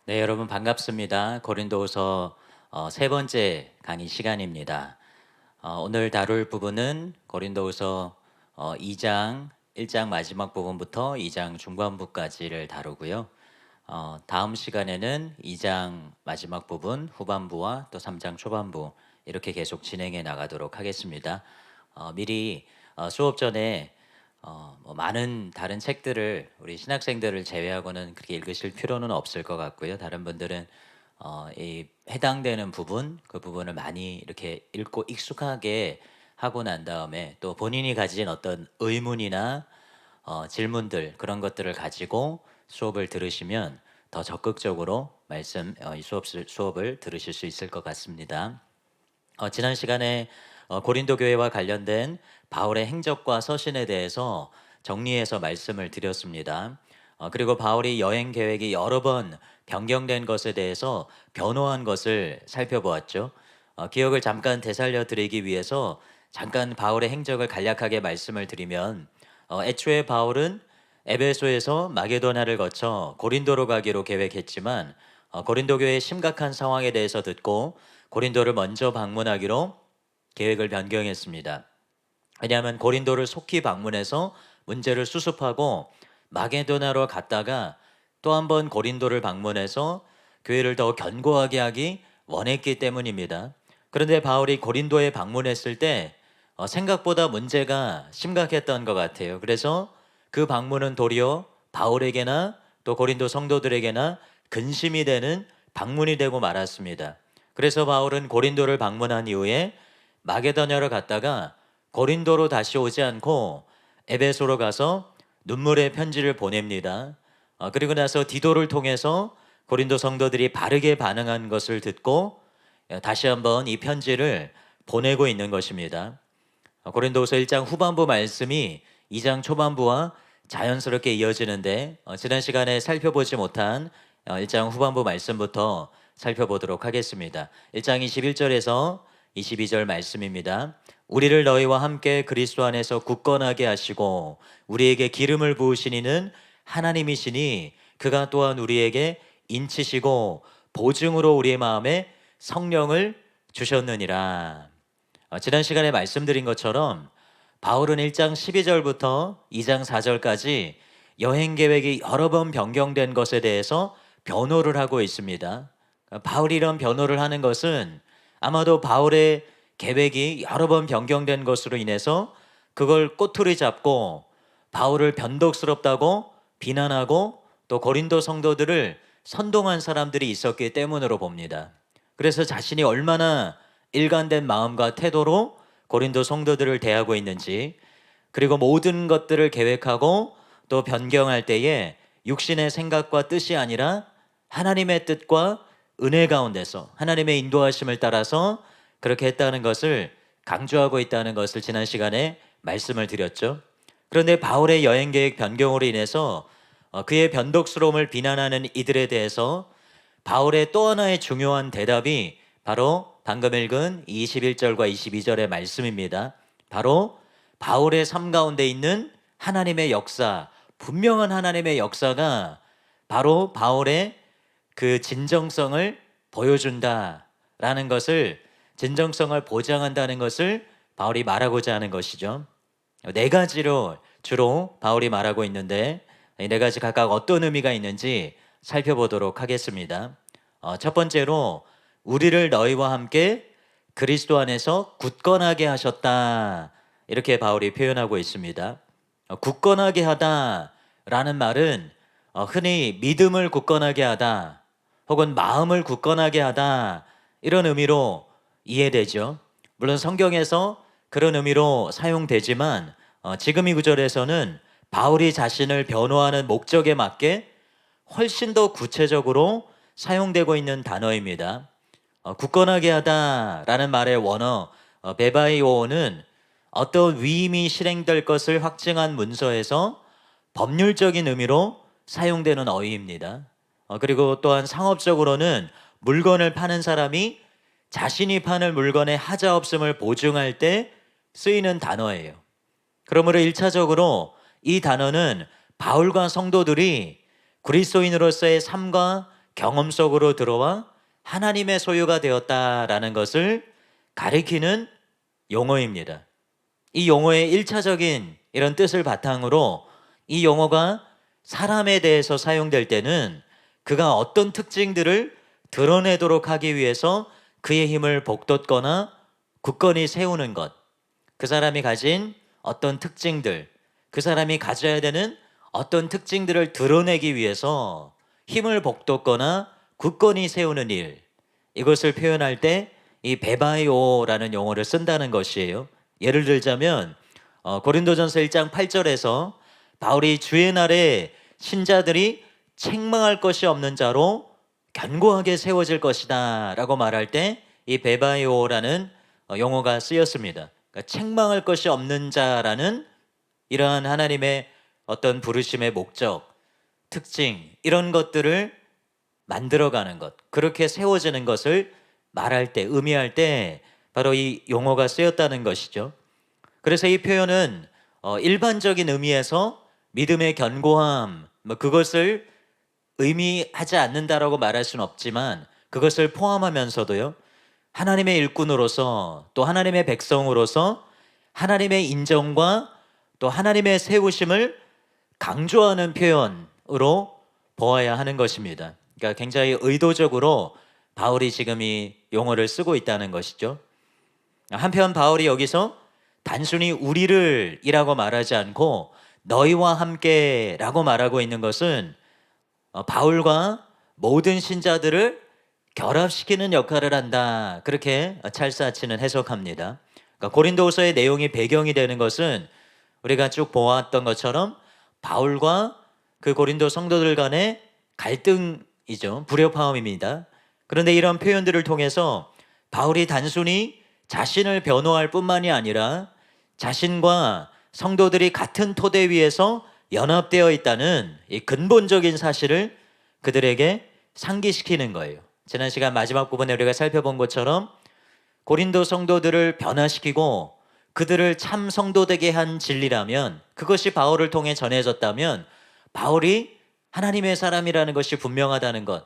네, 여러분 반갑습니다. 고린도후서 세 번째 강의 시간입니다. 오늘 다룰 부분은 고린도후서 2장 1장 마지막 부분부터 2장 중반부까지를 다루고요. 다음 시간에는 2장 마지막 부분 후반부와 또 3장 초반부 이렇게 계속 진행해 나가도록 하겠습니다. 미리 수업 전에 뭐 많은 다른 책들을 우리 신학생들을 제외하고는 그렇게 읽으실 필요는 없을 것 같고요. 다른 분들은 이 해당되는 부분, 그 부분을 많이 이렇게 읽고 익숙하게 하고 난 다음에 또 본인이 가진 어떤 의문이나 질문들 그런 것들을 가지고 수업을 들으시면 더 적극적으로 이 수업을 들으실 수 있을 것 같습니다. 지난 시간에 고린도 교회와 관련된 바울의 행적과 서신에 대해서 정리해서 말씀을 드렸습니다. 그리고 바울이 여행 계획이 여러 번 변경된 것에 대해서 변호한 것을 살펴보았죠. 기억을 잠깐 되살려 드리기 위해서 잠깐 바울의 행적을 간략하게 말씀을 드리면 애초에 바울은 에베소에서 마게도나를 거쳐 고린도로 가기로 계획했지만 고린도 교회의 심각한 상황에 대해서 듣고 고린도를 먼저 방문하기로 계획을 변경했습니다. 왜냐하면 고린도를 속히 방문해서 문제를 수습하고 마게도나로 갔다가 또 한 번 고린도를 방문해서 교회를 더 견고하게 하기 원했기 때문입니다. 그런데 바울이 고린도에 방문했을 때 생각보다 문제가 심각했던 것 같아요. 그래서 그 방문은 도리어 바울에게나 또 고린도 성도들에게나 근심이 되는 방문이 되고 말았습니다. 그래서 바울은 고린도를 방문한 이후에 마게도냐로 갔다가 고린도로 다시 오지 않고 에베소로 가서 눈물의 편지를 보냅니다. 그리고 나서 디도를 통해서 고린도 성도들이 바르게 반응한 것을 듣고 다시 한번 이 편지를 보내고 있는 것입니다. 고린도후서 1장 후반부 말씀이 2장 초반부와 자연스럽게 이어지는데 지난 시간에 살펴보지 못한 1장 후반부 말씀부터 살펴보도록 하겠습니다. 1장 21절에서 22절 말씀입니다. 우리를 너희와 함께 그리스도 안에서 굳건하게 하시고 우리에게 기름을 부으신 이는 하나님이시니 그가 또한 우리에게 인치시고 보증으로 우리의 마음에 성령을 주셨느니라. 지난 시간에 말씀드린 것처럼 바울은 1장 12절부터 2장 4절까지 여행 계획이 여러 번 변경된 것에 대해서 변호를 하고 있습니다. 바울이 이런 변호를 하는 것은 아마도 바울의 계획이 여러 번 변경된 것으로 인해서 그걸 꼬투리 잡고 바울을 변덕스럽다고 비난하고 또 고린도 성도들을 선동한 사람들이 있었기 때문으로 봅니다. 그래서 자신이 얼마나 일관된 마음과 태도로 고린도 성도들을 대하고 있는지, 그리고 모든 것들을 계획하고 또 변경할 때에 육신의 생각과 뜻이 아니라 하나님의 뜻과 은혜 가운데서 하나님의 인도하심을 따라서 그렇게 했다는 것을 강조하고 있다는 것을 지난 시간에 말씀을 드렸죠. 그런데 바울의 여행 계획 변경으로 인해서 그의 변덕스러움을 비난하는 이들에 대해서 바울의 또 하나의 중요한 대답이 바로 방금 읽은 21절과 22절의 말씀입니다. 바로 바울의 삶 가운데 있는 하나님의 역사, 분명한 하나님의 역사가 바로 바울의 그 진정성을 보여준다라는 것을, 진정성을 보장한다는 것을 바울이 말하고자 하는 것이죠. 네 가지로 주로 바울이 말하고 있는데 이 네 가지 각각 어떤 의미가 있는지 살펴보도록 하겠습니다. 첫 번째로 우리를 너희와 함께 그리스도 안에서 굳건하게 하셨다, 이렇게 바울이 표현하고 있습니다. 굳건하게 하다라는 말은 흔히 믿음을 굳건하게 하다 혹은 마음을 굳건하게 하다 이런 의미로 이해되죠. 물론 성경에서 그런 의미로 사용되지만 지금 이 구절에서는 바울이 자신을 변호하는 목적에 맞게 훨씬 더 구체적으로 사용되고 있는 단어입니다. 굳건하게 하다라는 말의 원어 베바이오는 어떤 위임이 실행될 것을 확증한 문서에서 법률적인 의미로 사용되는 어휘입니다. 그리고 또한 상업적으로는 물건을 파는 사람이 자신이 파는 물건의 하자 없음을 보증할 때 쓰이는 단어예요. 그러므로 1차적으로 이 단어는 바울과 성도들이 그리스도인으로서의 삶과 경험 속으로 들어와 하나님의 소유가 되었다라는 것을 가리키는 용어입니다. 이 용어의 1차적인 이런 뜻을 바탕으로 이 용어가 사람에 대해서 사용될 때는 그가 어떤 특징들을 드러내도록 하기 위해서 그의 힘을 북돋거나 굳건히 세우는 것, 그 사람이 가진 어떤 특징들, 그 사람이 가져야 되는 어떤 특징들을 드러내기 위해서 힘을 북돋거나 굳건히 세우는 일, 이것을 표현할 때 이 베바이오라는 용어를 쓴다는 것이에요. 예를 들자면 고린도전서 1장 8절에서 바울이 주의 날에 신자들이 책망할 것이 없는 자로 견고하게 세워질 것이다 라고 말할 때 이 베바이오라는 용어가 쓰였습니다. 그러니까 책망할 것이 없는 자라는 이러한 하나님의 어떤 부르심의 목적, 특징, 이런 것들을 만들어가는 것, 그렇게 세워지는 것을 말할 때, 의미할 때 바로 이 용어가 쓰였다는 것이죠. 그래서 이 표현은 일반적인 의미에서 믿음의 견고함, 그것을 의미하지 않는다라고 말할 수는 없지만 그것을 포함하면서도요, 하나님의 일꾼으로서 또 하나님의 백성으로서 하나님의 인정과 또 하나님의 세우심을 강조하는 표현으로 보아야 하는 것입니다. 그러니까 굉장히 의도적으로 바울이 지금 이 용어를 쓰고 있다는 것이죠. 한편 바울이 여기서 단순히 우리를 이라고 말하지 않고 너희와 함께 라고 말하고 있는 것은 바울과 모든 신자들을 결합시키는 역할을 한다, 그렇게 찰사치는 해석합니다. 그러니까 고린도후서의 내용이 배경이 되는 것은 우리가 쭉 보았던 것처럼 바울과 그 고린도 성도들 간의 갈등이죠. 불협화음입니다. 그런데 이런 표현들을 통해서 바울이 단순히 자신을 변호할 뿐만이 아니라 자신과 성도들이 같은 토대 위에서 연합되어 있다는 이 근본적인 사실을 그들에게 상기시키는 거예요. 지난 시간 마지막 부분에 우리가 살펴본 것처럼 고린도 성도들을 변화시키고 그들을 참 성도되게 한 진리라면, 그것이 바울을 통해 전해졌다면 바울이 하나님의 사람이라는 것이 분명하다는 것,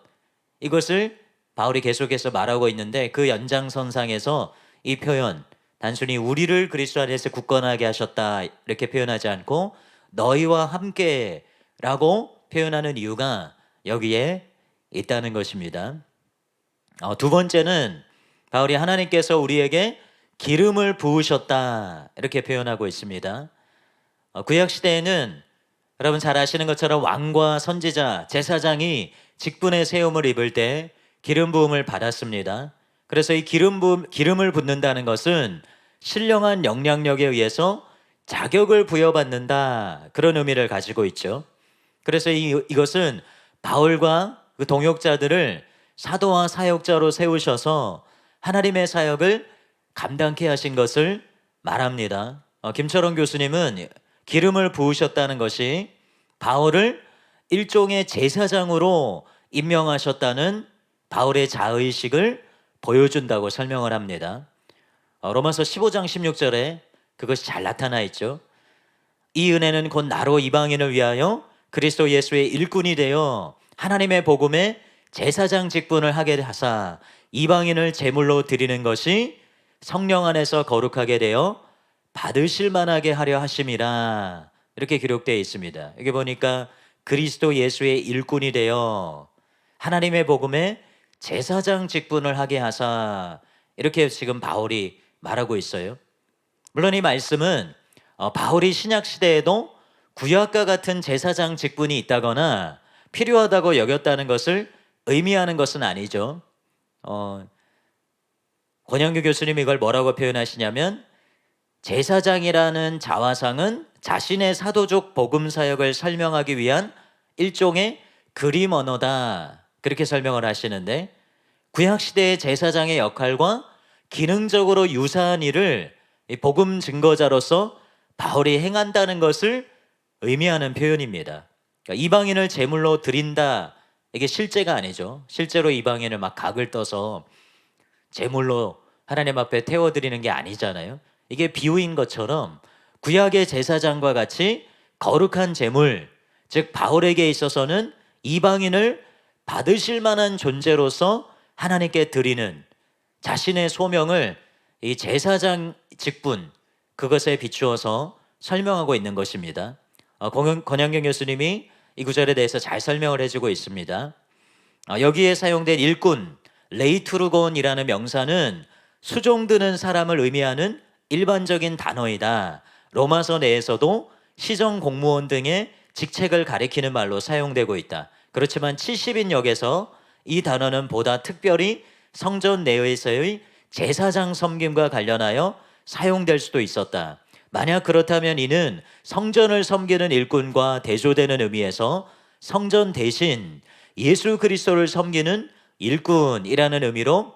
이것을 바울이 계속해서 말하고 있는데, 그 연장선상에서 이 표현, 단순히 우리를 그리스도 안에서 굳건하게 하셨다 이렇게 표현하지 않고 너희와 함께 라고 표현하는 이유가 여기에 있다는 것입니다. 두 번째는 바울이 하나님께서 우리에게 기름을 부으셨다 이렇게 표현하고 있습니다. 구약시대에는 여러분 잘 아시는 것처럼 왕과 선지자, 제사장이 직분의 세움을 입을 때 기름 부음을 받았습니다. 그래서 이 기름을 붓는다는 것은 신령한 영향력에 의해서 자격을 부여받는다, 그런 의미를 가지고 있죠. 그래서 이것은 바울과 그 동역자들을 사도와 사역자로 세우셔서 하나님의 사역을 감당케 하신 것을 말합니다. 김철원 교수님은 기름을 부으셨다는 것이 바울을 일종의 제사장으로 임명하셨다는 바울의 자의식을 보여준다고 설명을 합니다. 로마서 15장 16절에 그것이 잘 나타나 있죠. 이 은혜는 곧 나로 이방인을 위하여 그리스도 예수의 일꾼이 되어 하나님의 복음의 제사장 직분을 하게 하사 이방인을 제물로 드리는 것이 성령 안에서 거룩하게 되어 받으실 만하게 하려 하심이라, 이렇게 기록되어 있습니다. 여기 보니까 그리스도 예수의 일꾼이 되어 하나님의 복음의 제사장 직분을 하게 하사, 이렇게 지금 바울이 말하고 있어요. 물론 이 말씀은 바울이 신약 시대에도 구약과 같은 제사장 직분이 있다거나 필요하다고 여겼다는 것을 의미하는 것은 아니죠. 권영규 교수님이 이걸 뭐라고 표현하시냐면, 제사장이라는 자화상은 자신의 사도적 복음 사역을 설명하기 위한 일종의 그림 언어다, 그렇게 설명을 하시는데, 구약시대의 제사장의 역할과 기능적으로 유사한 일을 복음 증거자로서 바울이 행한다는 것을 의미하는 표현입니다. 그러니까 이방인을 제물로 드린다, 이게 실제가 아니죠. 실제로 이방인을 막 각을 떠서 제물로 하나님 앞에 태워드리는 게 아니잖아요. 이게 비유인 것처럼 구약의 제사장과 같이 거룩한 제물, 즉 바울에게 있어서는 이방인을 받으실 만한 존재로서 하나님께 드리는 자신의 소명을 이 제사장 직분, 그것에 비추어서 설명하고 있는 것입니다. 권양경 교수님이 이 구절에 대해서 잘 설명을 해주고 있습니다. 여기에 사용된 일꾼, 레이투르곤이라는 명사는 수종드는 사람을 의미하는 일반적인 단어이다. 로마서 내에서도 시정 공무원 등의 직책을 가리키는 말로 사용되고 있다. 그렇지만 70인역에서 이 단어는 보다 특별히 성전 내에서의 제사장 섬김과 관련하여 사용될 수도 있었다. 만약 그렇다면 이는 성전을 섬기는 일꾼과 대조되는 의미에서 성전 대신 예수 그리스도를 섬기는 일꾼이라는 의미로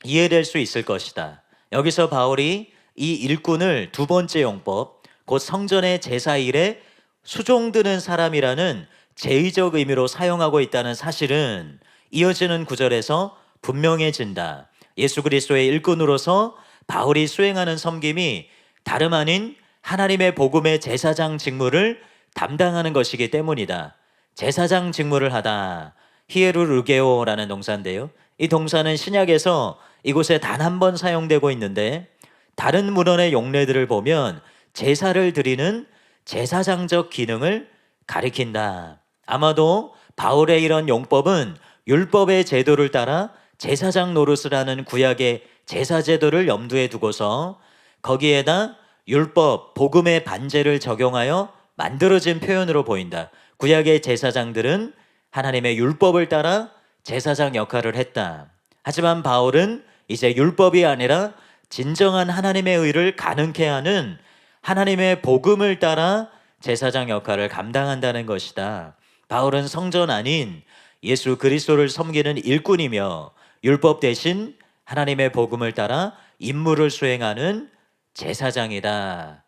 이해될 수 있을 것이다. 여기서 바울이 이 일꾼을 두 번째 용법, 곧 성전의 제사일에 수종드는 사람이라는 제의적 의미로 사용하고 있다는 사실은 이어지는 구절에서 분명해진다. 예수 그리스도의 일꾼으로서 바울이 수행하는 섬김이 다름 아닌 하나님의 복음의 제사장 직무를 담당하는 것이기 때문이다. 제사장 직무를 하다. 히에루르게오라는 동사인데요. 이 동사는 신약에서 이곳에 단 한 번 사용되고 있는데 다른 문헌의 용례들을 보면 제사를 드리는 제사장적 기능을 가리킨다. 아마도 바울의 이런 용법은 율법의 제도를 따라 제사장 노릇을 하는 구약의 제사 제도를 염두에 두고서 거기에다 율법, 복음의 반제를 적용하여 만들어진 표현으로 보인다. 구약의 제사장들은 하나님의 율법을 따라 제사장 역할을 했다. 하지만 바울은 이제 율법이 아니라 진정한 하나님의 의를 가능케 하는 하나님의 복음을 따라 제사장 역할을 감당한다는 것이다. 바울은 성전 아닌 예수 그리스도를 섬기는 일꾼이며 율법 대신 하나님의 복음을 따라 임무를 수행하는 제사장이다.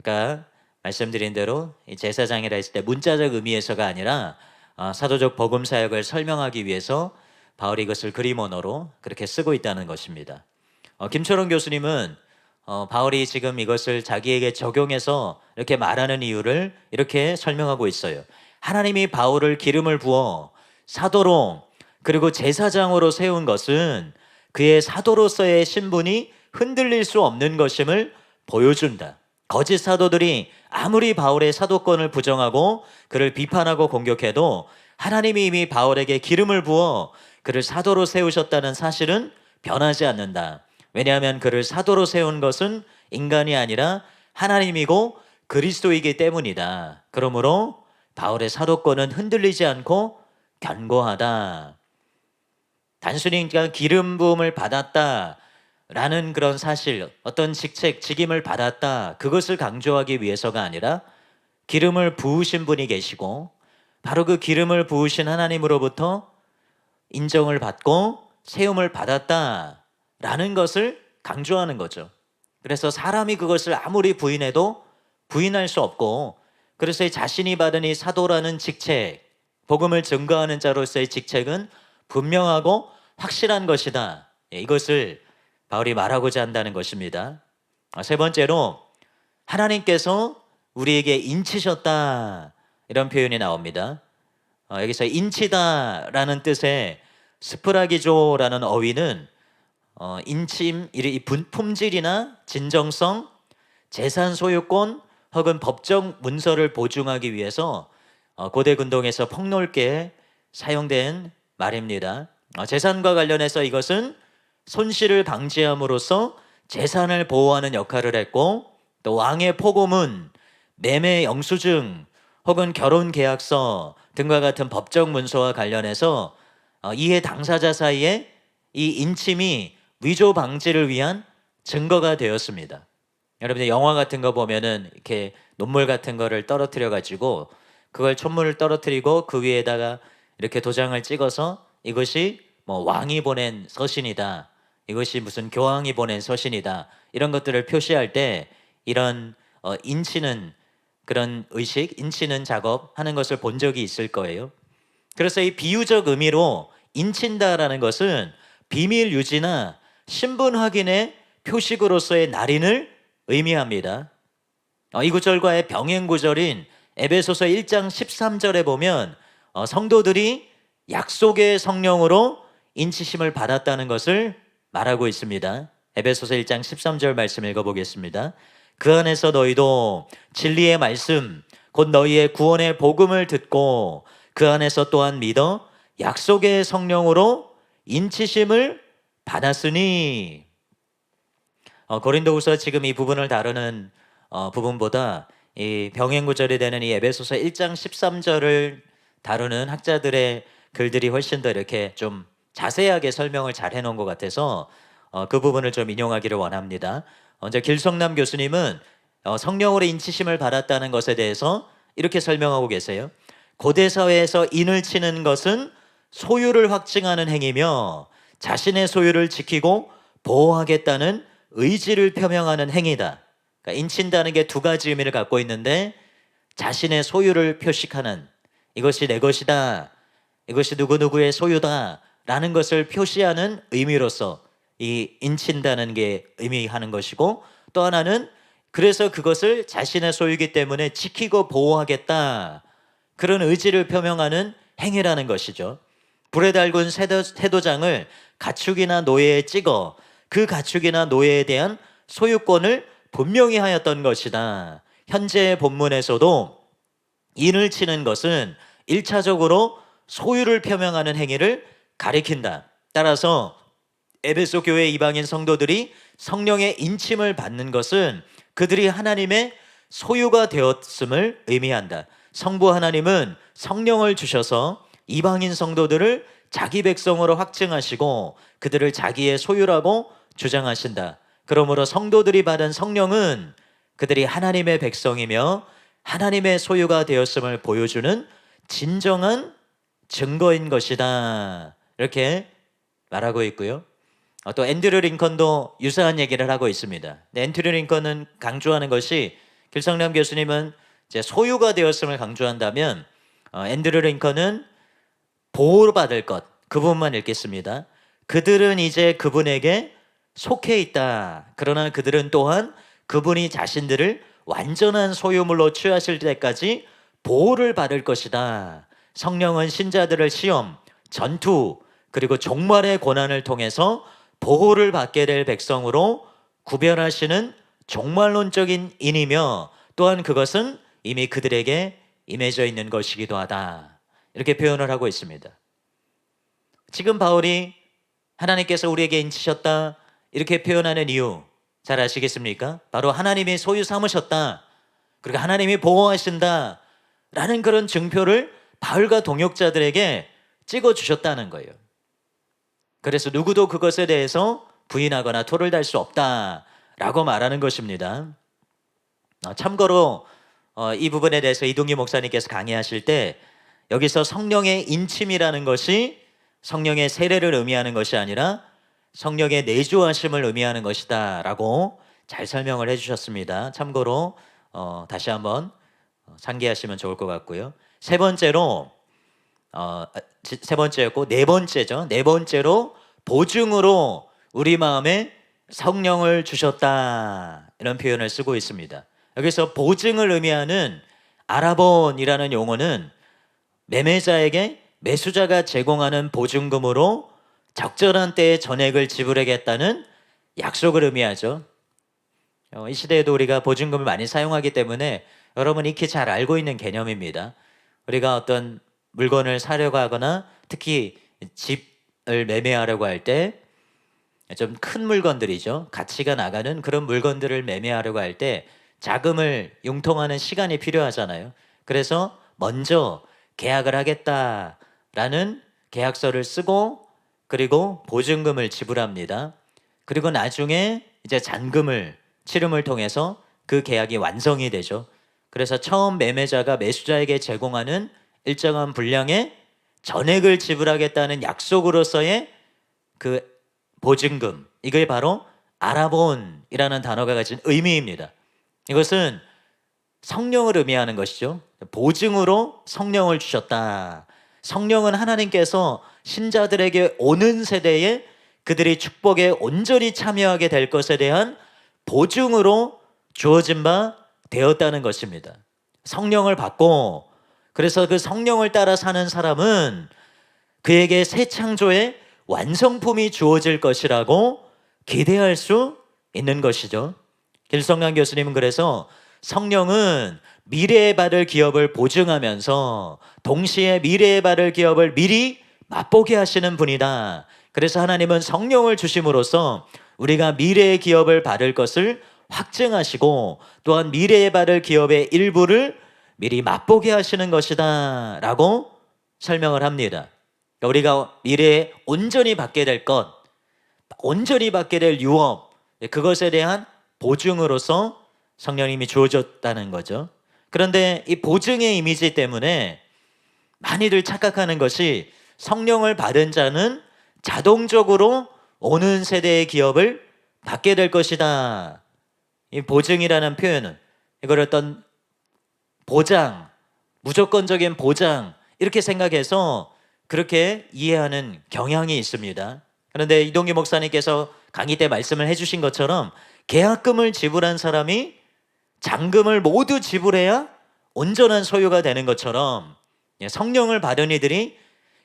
아까 말씀드린 대로 제사장이라 했을 때 문자적 의미에서가 아니라 사도적 복음 사역을 설명하기 위해서 바울이 이것을 그림 언어로 그렇게 쓰고 있다는 것입니다. 김철원 교수님은 바울이 지금 이것을 자기에게 적용해서 이렇게 말하는 이유를 이렇게 설명하고 있어요. 하나님이 바울을 기름을 부어 사도로 그리고 제사장으로 세운 것은 그의 사도로서의 신분이 흔들릴 수 없는 것임을 보여준다. 거짓 사도들이 아무리 바울의 사도권을 부정하고 그를 비판하고 공격해도 하나님이 이미 바울에게 기름을 부어 그를 사도로 세우셨다는 사실은 변하지 않는다. 왜냐하면 그를 사도로 세운 것은 인간이 아니라 하나님이고 그리스도이기 때문이다. 그러므로 바울의 사도권은 흔들리지 않고 견고하다. 단순히 그냥 기름 부음을 받았다라는 그런 사실, 어떤 직책, 직임을 받았다, 그것을 강조하기 위해서가 아니라 기름을 부으신 분이 계시고 바로 그 기름을 부으신 하나님으로부터 인정을 받고 세움을 받았다라는 것을 강조하는 거죠. 그래서 사람이 그것을 아무리 부인해도 부인할 수 없고, 그래서 자신이 받은 이 사도라는 직책, 복음을 증거하는 자로서의 직책은 분명하고 확실한 것이다. 이것을 바울이 말하고자 한다는 것입니다. 세 번째로 하나님께서 우리에게 인치셨다, 이런 표현이 나옵니다. 여기서 인치다라는 뜻의 스프라기조라는 어휘는 인침, 이 품질이나 진정성, 재산 소유권 혹은 법정 문서를 보증하기 위해서 고대 근동에서 폭넓게 사용된 말입니다. 재산과 관련해서 이것은 손실을 방지함으로써 재산을 보호하는 역할을 했고, 또 왕의 포고문, 매매 영수증 혹은 결혼 계약서 등과 같은 법정 문서와 관련해서 이해 당사자 사이에 이 인침이 위조 방지를 위한 증거가 되었습니다. 여러분들 영화 같은 거 보면은 이렇게 논물 같은 거를 떨어뜨려 가지고 그걸 촛물을 떨어뜨리고 그 위에다가 이렇게 도장을 찍어서 이것이 뭐 왕이 보낸 서신이다, 이것이 무슨 교황이 보낸 서신이다, 이런 것들을 표시할 때 이런 인치는 그런 의식, 인치는 작업 하는 것을 본 적이 있을 거예요. 그래서 이 비유적 의미로 인친다라는 것은 비밀 유지나 신분 확인의 표식으로서의 날인을 의미합니다. 이 구절과의 병행 구절인 에베소서 1장 13절에 보면 성도들이 약속의 성령으로 인치심을 받았다는 것을 말하고 있습니다. 에베소서 1장 13절 말씀 읽어보겠습니다. 그 안에서 너희도 진리의 말씀 곧 너희의 구원의 복음을 듣고 그 안에서 또한 믿어 약속의 성령으로 인치심을 받았으니. 고린도후서 지금 이 부분을 다루는 부분보다 이 병행 구절이 되는 이 에베소서 1장 13절을 다루는 학자들의 글들이 훨씬 더 이렇게 좀 자세하게 설명을 잘 해놓은 것 같아서 그 부분을 좀 인용하기를 원합니다. 먼저 길성남 교수님은 성령으로 인치심을 받았다는 것에 대해서 이렇게 설명하고 계세요. 고대 사회에서 인을 치는 것은 소유를 확증하는 행위며 자신의 소유를 지키고 보호하겠다는 의지를 표명하는 행위다. 그러니까 인친다는 게 두 가지 의미를 갖고 있는데, 자신의 소유를 표식하는, 이것이 내 것이다, 이것이 누구누구의 소유다 라는 것을 표시하는 의미로서 이 인친다는 게 의미하는 것이고, 또 하나는 그래서 그것을 자신의 소유이기 때문에 지키고 보호하겠다, 그런 의지를 표명하는 행위라는 것이죠. 불에 달군 세도장을 가축이나 노예에 찍어 그 가축이나 노예에 대한 소유권을 분명히 하였던 것이다. 현재 본문에서도 인을 치는 것은 1차적으로 소유를 표명하는 행위를 가리킨다. 따라서 에베소 교회 이방인 성도들이 성령의 인침을 받는 것은 그들이 하나님의 소유가 되었음을 의미한다. 성부 하나님은 성령을 주셔서 이방인 성도들을 자기 백성으로 확증하시고 그들을 자기의 소유라고 주장하신다. 그러므로 성도들이 받은 성령은 그들이 하나님의 백성이며 하나님의 소유가 되었음을 보여주는 진정한 증거인 것이다. 이렇게 말하고 있고요. 또 앤드류 링컨도 유사한 얘기를 하고 있습니다. 앤드류 링컨은 강조하는 것이, 길성남 교수님은 이제 소유가 되었음을 강조한다면, 앤드류 링컨은 보호받을 것, 그 부분만 읽겠습니다. 그들은 이제 그분에게 속해 있다. 그러나 그들은 또한 그분이 자신들을 완전한 소유물로 취하실 때까지 보호를 받을 것이다. 성령은 신자들을 시험, 전투, 그리고 종말의 고난을 통해서 보호를 받게 될 백성으로 구별하시는 종말론적인 인이며, 또한 그것은 이미 그들에게 임해져 있는 것이기도 하다. 이렇게 표현을 하고 있습니다. 지금 바울이 하나님께서 우리에게 인치셨다 이렇게 표현하는 이유 잘 아시겠습니까? 바로 하나님이 소유 삼으셨다, 그리고 하나님이 보호하신다 라는 그런 증표를 바울과 동역자들에게 찍어주셨다는 거예요. 그래서 누구도 그것에 대해서 부인하거나 토를 달 수 없다라고 말하는 것입니다. 참고로 이 부분에 대해서 이동기 목사님께서 강의하실 때 여기서 성령의 인침이라는 것이 성령의 세례를 의미하는 것이 아니라 성령의 내주하심을 의미하는 것이다 라고 잘 설명을 해주셨습니다. 참고로 다시 한번 상기하시면 좋을 것 같고요. 세 번째였고 네 번째죠. 네 번째로 보증으로 우리 마음에 성령을 주셨다, 이런 표현을 쓰고 있습니다. 여기서 보증을 의미하는 아라본이라는 용어는 매매자에게 매수자가 제공하는 보증금으로 적절한 때에 전액을 지불하겠다는 약속을 의미하죠. 이 시대에도 우리가 보증금을 많이 사용하기 때문에 여러분 익히 잘 알고 있는 개념입니다. 우리가 어떤 물건을 사려고 하거나 특히 집을 매매하려고 할 때 좀 큰 물건들이죠. 가치가 나가는 그런 물건들을 매매하려고 할 때 자금을 융통하는 시간이 필요하잖아요. 그래서 먼저 계약을 하겠다라는 계약서를 쓰고 그리고 보증금을 지불합니다. 그리고 나중에 이제 잔금을 치름을 통해서 그 계약이 완성이 되죠. 그래서 처음 매매자가 매수자에게 제공하는 일정한 분량의 전액을 지불하겠다는 약속으로서의 그 보증금, 이게 바로 아라본이라는 단어가 가진 의미입니다. 이것은 성령을 의미하는 것이죠. 보증으로 성령을 주셨다. 성령은 하나님께서 신자들에게 오는 세대에 그들이 축복에 온전히 참여하게 될 것에 대한 보증으로 주어진 바 되었다는 것입니다. 성령을 받고, 그래서 그 성령을 따라 사는 사람은 그에게 새 창조의 완성품이 주어질 것이라고 기대할 수 있는 것이죠. 길성남 교수님은 그래서 성령은 미래에 받을 기업을 보증하면서 동시에 미래에 받을 기업을 미리 맛보게 하시는 분이다. 그래서 하나님은 성령을 주심으로써 우리가 미래의 기업을 받을 것을 확증하시고 또한 미래에 받을 기업의 일부를 미리 맛보게 하시는 것이다 라고 설명을 합니다. 그러니까 우리가 미래에 온전히 받게 될 것, 온전히 받게 될 유업, 그것에 대한 보증으로서 성령님이 주어졌다는 거죠. 그런데 이 보증의 이미지 때문에 많이들 착각하는 것이 성령을 받은 자는 자동적으로 오는 세대의 기업을 받게 될 것이다. 이 보증이라는 표현은 이걸 어떤 보장, 무조건적인 보장 이렇게 생각해서 그렇게 이해하는 경향이 있습니다. 그런데 이동기 목사님께서 강의 때 말씀을 해주신 것처럼 계약금을 지불한 사람이 잔금을 모두 지불해야 온전한 소유가 되는 것처럼 성령을 받은 이들이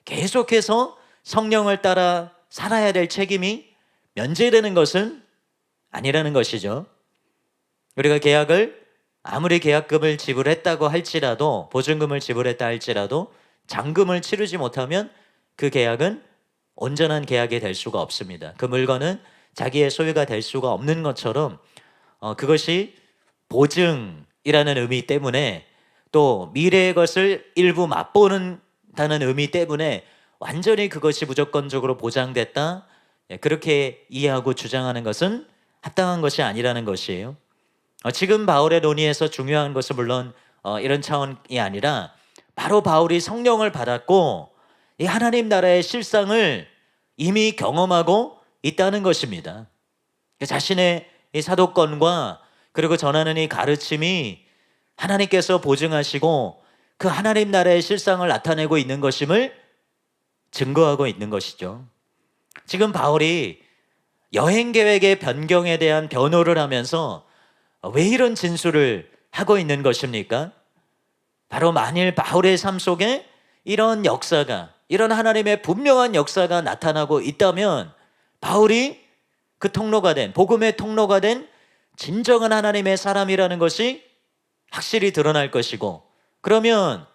계속해서 성령을 따라 살아야 될 책임이 면제되는 것은 아니라는 것이죠. 우리가 계약을 아무리 계약금을 지불했다고 할지라도 보증금을 지불했다 할지라도 잔금을 치르지 못하면 그 계약은 온전한 계약이 될 수가 없습니다. 그 물건은 자기의 소유가 될 수가 없는 것처럼 그것이 보증이라는 의미 때문에 또 미래의 것을 일부 맛보는다는 의미 때문에 완전히 그것이 무조건적으로 보장됐다 그렇게 이해하고 주장하는 것은 합당한 것이 아니라는 것이에요. 지금 바울의 논의에서 중요한 것은 물론 이런 차원이 아니라 바로 바울이 성령을 받았고 이 하나님 나라의 실상을 이미 경험하고 있다는 것입니다. 자신의 이 사도권과 그리고 전하는 이 가르침이 하나님께서 보증하시고 그 하나님 나라의 실상을 나타내고 있는 것임을 증거하고 있는 것이죠. 지금 바울이 여행 계획의 변경에 대한 변호를 하면서 왜 이런 진술을 하고 있는 것입니까? 바로 만일 바울의 삶 속에 이런 역사가, 이런 하나님의 분명한 역사가 나타나고 있다면 바울이 그 통로가 된, 복음의 통로가 된 진정한 하나님의 사람이라는 것이 확실히 드러날 것이고, 그러면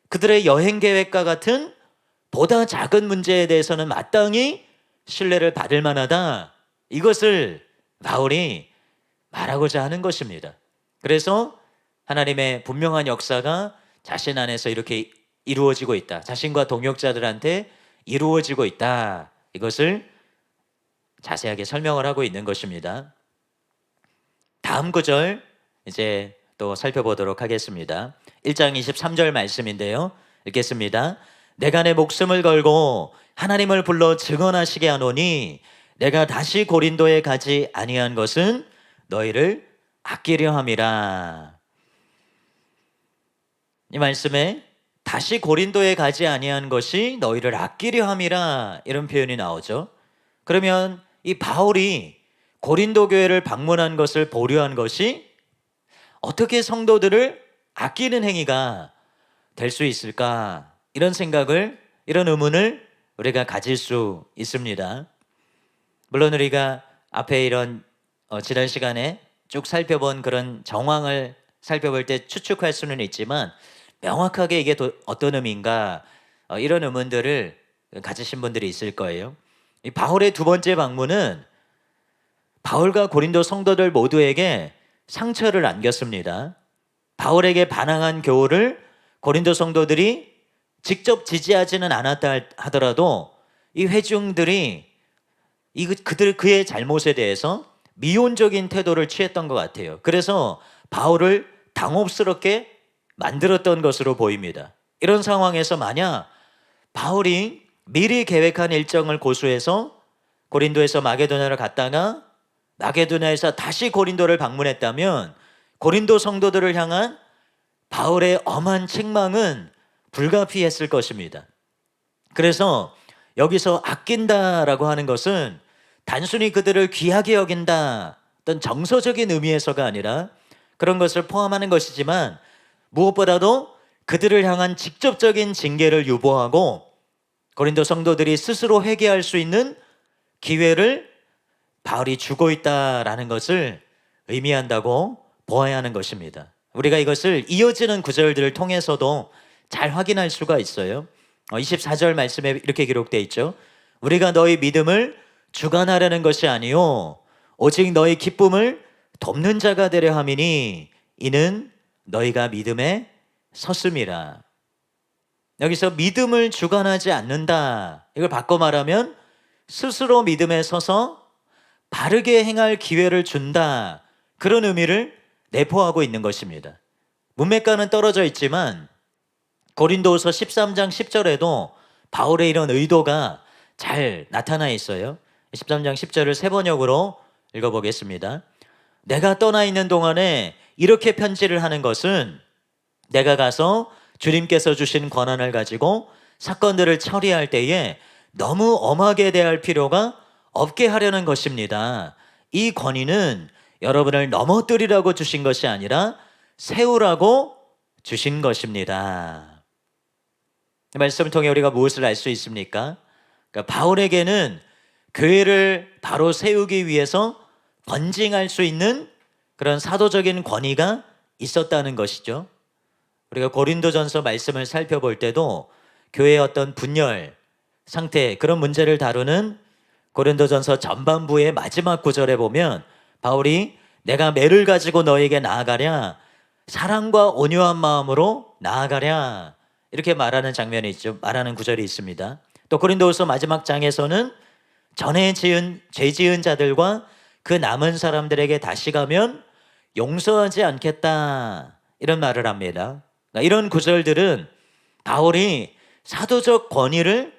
그들의 여행 계획과 같은 보다 작은 문제에 대해서는 마땅히 신뢰를 받을 만하다. 이것을 바울이 말하고자 하는 것입니다. 그래서 하나님의 분명한 역사가 자신 안에서 이렇게 이루어지고 있다. 자신과 동역자들한테 이루어지고 있다. 이것을 자세하게 설명을 하고 있는 것입니다. 다음 구절 이제 또 살펴보도록 하겠습니다. 1장 23절 말씀인데요. 읽겠습니다. 내가 내 목숨을 걸고 하나님을 불러 증언하시게 하노니 내가 다시 고린도에 가지 아니한 것은 너희를 아끼려 함이라. 이 말씀에 다시 고린도에 가지 아니한 것이 너희를 아끼려 함이라 이런 표현이 나오죠. 그러면 이 바울이 고린도 교회를 방문한 것을 보류한 것이 어떻게 성도들을 아끼는 행위가 될 수 있을까? 이런 생각을, 이런 의문을 우리가 가질 수 있습니다. 물론 우리가 앞에 이런 지난 시간에 쭉 살펴본 그런 정황을 살펴볼 때 추측할 수는 있지만 명확하게 이게 어떤 의미인가 이런 의문들을 가지신 분들이 있을 거예요. 이 바울의 두 번째 방문은 바울과 고린도 성도들 모두에게 상처를 안겼습니다. 바울에게 반항한 교훈을 고린도 성도들이 직접 지지하지는 않았다 하더라도 이 회중들이 그의 잘못에 대해서 미온적인 태도를 취했던 것 같아요. 그래서 바울을 당혹스럽게 만들었던 것으로 보입니다. 이런 상황에서 만약 바울이 미리 계획한 일정을 고수해서 고린도에서 마게도냐를 갔다가 마게도냐에서 다시 고린도를 방문했다면 고린도 성도들을 향한 바울의 엄한 책망은 불가피했을 것입니다. 그래서 여기서 아낀다라고 하는 것은 단순히 그들을 귀하게 여긴다 어떤 정서적인 의미에서가 아니라 그런 것을 포함하는 것이지만 무엇보다도 그들을 향한 직접적인 징계를 유보하고 고린도 성도들이 스스로 회개할 수 있는 기회를 바울이 주고 있다라는 것을 의미한다고 보아야 하는 것입니다. 우리가 이것을 이어지는 구절들을 통해서도 잘 확인할 수가 있어요. 24절 말씀에 이렇게 기록되어 있죠. 우리가 너희 믿음을 주관하려는 것이 아니요 오직 너희 기쁨을 돕는 자가 되려 함이니 이는 너희가 믿음에 섰음이라. 여기서 믿음을 주관하지 않는다, 이걸 바꿔 말하면 스스로 믿음에 서서 바르게 행할 기회를 준다, 그런 의미를 내포하고 있는 것입니다. 문맥과는 떨어져 있지만 고린도후서 13장 10절에도 바울의 이런 의도가 잘 나타나 있어요. 13장 10절을 세 번역으로 읽어보겠습니다. 내가 떠나 있는 동안에 이렇게 편지를 하는 것은 내가 가서 주님께서 주신 권한을 가지고 사건들을 처리할 때에 너무 엄하게 대할 필요가 없게 하려는 것입니다. 이 권위는 여러분을 넘어뜨리라고 주신 것이 아니라 세우라고 주신 것입니다. 이 말씀을 통해 우리가 무엇을 알 수 있습니까? 그러니까 바울에게는 교회를 바로 세우기 위해서 권징할 수 있는 그런 사도적인 권위가 있었다는 것이죠. 우리가 고린도전서 말씀을 살펴볼 때도 교회의 어떤 분열 상태, 그런 문제를 다루는 고린도전서 전반부의 마지막 구절에 보면 바울이 내가 매를 가지고 너에게 나아가랴, 사랑과 온유한 마음으로 나아가랴, 이렇게 말하는 장면이 있죠. 말하는 구절이 있습니다. 또 고린도후서 마지막 장에서는 전에 죄 지은 자들과 그 남은 사람들에게 다시 가면 용서하지 않겠다, 이런 말을 합니다. 이런 구절들은 바울이 사도적 권위를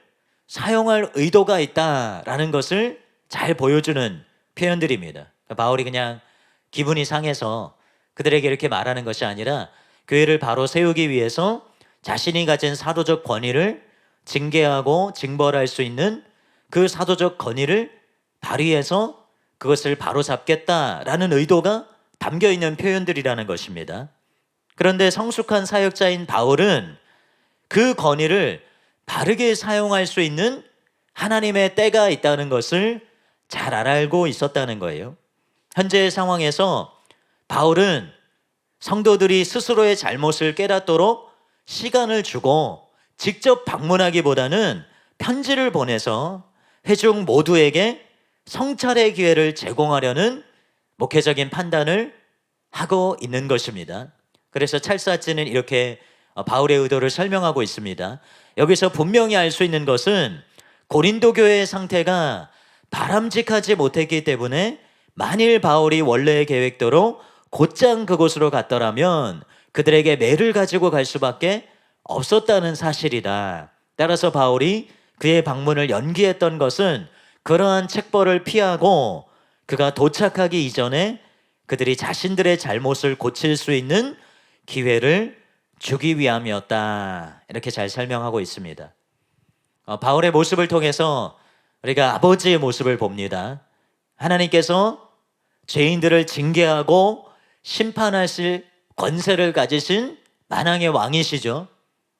사용할 의도가 있다라는 것을 잘 보여주는 표현들입니다. 바울이 그냥 기분이 상해서 그들에게 이렇게 말하는 것이 아니라 교회를 바로 세우기 위해서 자신이 가진 사도적 권위를 징계하고 징벌할 수 있는 그 사도적 권위를 발휘해서 그것을 바로잡겠다라는 의도가 담겨 있는 표현들이라는 것입니다. 그런데 성숙한 사역자인 바울은 그 권위를 바르게 사용할 수 있는 하나님의 때가 있다는 것을 잘 알고 있었다는 거예요. 현재의 상황에서 바울은 성도들이 스스로의 잘못을 깨닫도록 시간을 주고 직접 방문하기보다는 편지를 보내서 회중 모두에게 성찰의 기회를 제공하려는 목회적인 판단을 하고 있는 것입니다. 그래서 찰스하치는 이렇게 바울의 의도를 설명하고 있습니다. 여기서 분명히 알 수 있는 것은 고린도 교회의 상태가 바람직하지 못했기 때문에 만일 바울이 원래의 계획대로 곧장 그곳으로 갔더라면 그들에게 매를 가지고 갈 수밖에 없었다는 사실이다. 따라서 바울이 그의 방문을 연기했던 것은 그러한 책벌을 피하고 그가 도착하기 이전에 그들이 자신들의 잘못을 고칠 수 있는 기회를 주기 위함이었다, 이렇게 잘 설명하고 있습니다. 바울의 모습을 통해서 우리가 아버지의 모습을 봅니다. 하나님께서 죄인들을 징계하고 심판하실 권세를 가지신 만왕의 왕이시죠.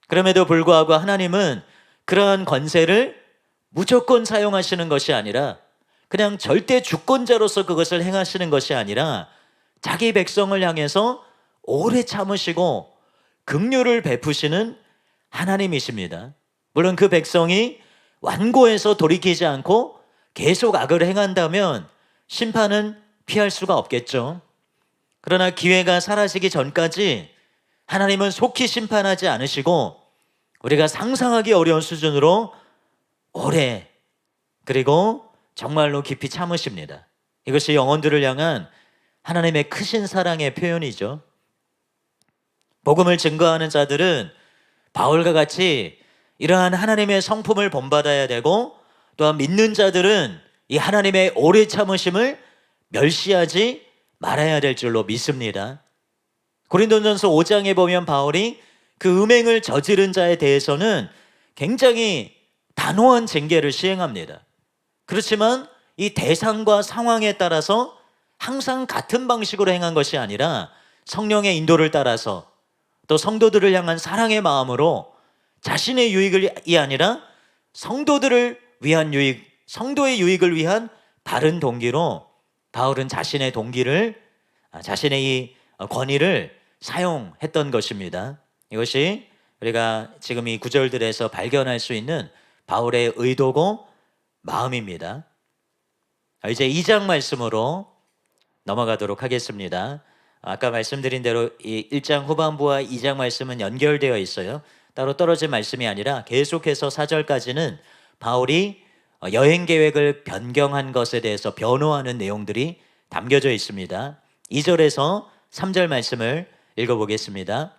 그럼에도 불구하고 하나님은 그러한 권세를 무조건 사용하시는 것이 아니라 그냥 절대 주권자로서 그것을 행하시는 것이 아니라 자기 백성을 향해서 오래 참으시고 긍휼을 베푸시는 하나님이십니다. 물론 그 백성이 완고해서 돌이키지 않고 계속 악을 행한다면 심판은 피할 수가 없겠죠. 그러나 기회가 사라지기 전까지 하나님은 속히 심판하지 않으시고 우리가 상상하기 어려운 수준으로 오래, 그리고 정말로 깊이 참으십니다. 이것이 영혼들을 향한 하나님의 크신 사랑의 표현이죠. 복음을 증거하는 자들은 바울과 같이 이러한 하나님의 성품을 본받아야 되고, 또한 믿는 자들은 이 하나님의 오래 참으심을 멸시하지 말아야 될 줄로 믿습니다. 고린도전서 5장에 보면 바울이 그 음행을 저지른 자에 대해서는 굉장히 단호한 징계를 시행합니다. 그렇지만 이 대상과 상황에 따라서 항상 같은 방식으로 행한 것이 아니라 성령의 인도를 따라서 또 성도들을 향한 사랑의 마음으로 자신의 유익이 아니라 성도들을 위한 유익, 성도의 유익을 위한 바른 동기로 바울은 자신의 동기를, 자신의 이 권위를 사용했던 것입니다. 이것이 우리가 지금 이 구절들에서 발견할 수 있는 바울의 의도고 마음입니다. 이제 2장 말씀으로 넘어가도록 하겠습니다. 아까 말씀드린 대로 이 1장 후반부와 2장 말씀은 연결되어 있어요. 따로 떨어진 말씀이 아니라 계속해서 4절까지는 바울이 여행 계획을 변경한 것에 대해서 변호하는 내용들이 담겨져 있습니다. 2절에서 3절 말씀을 읽어보겠습니다.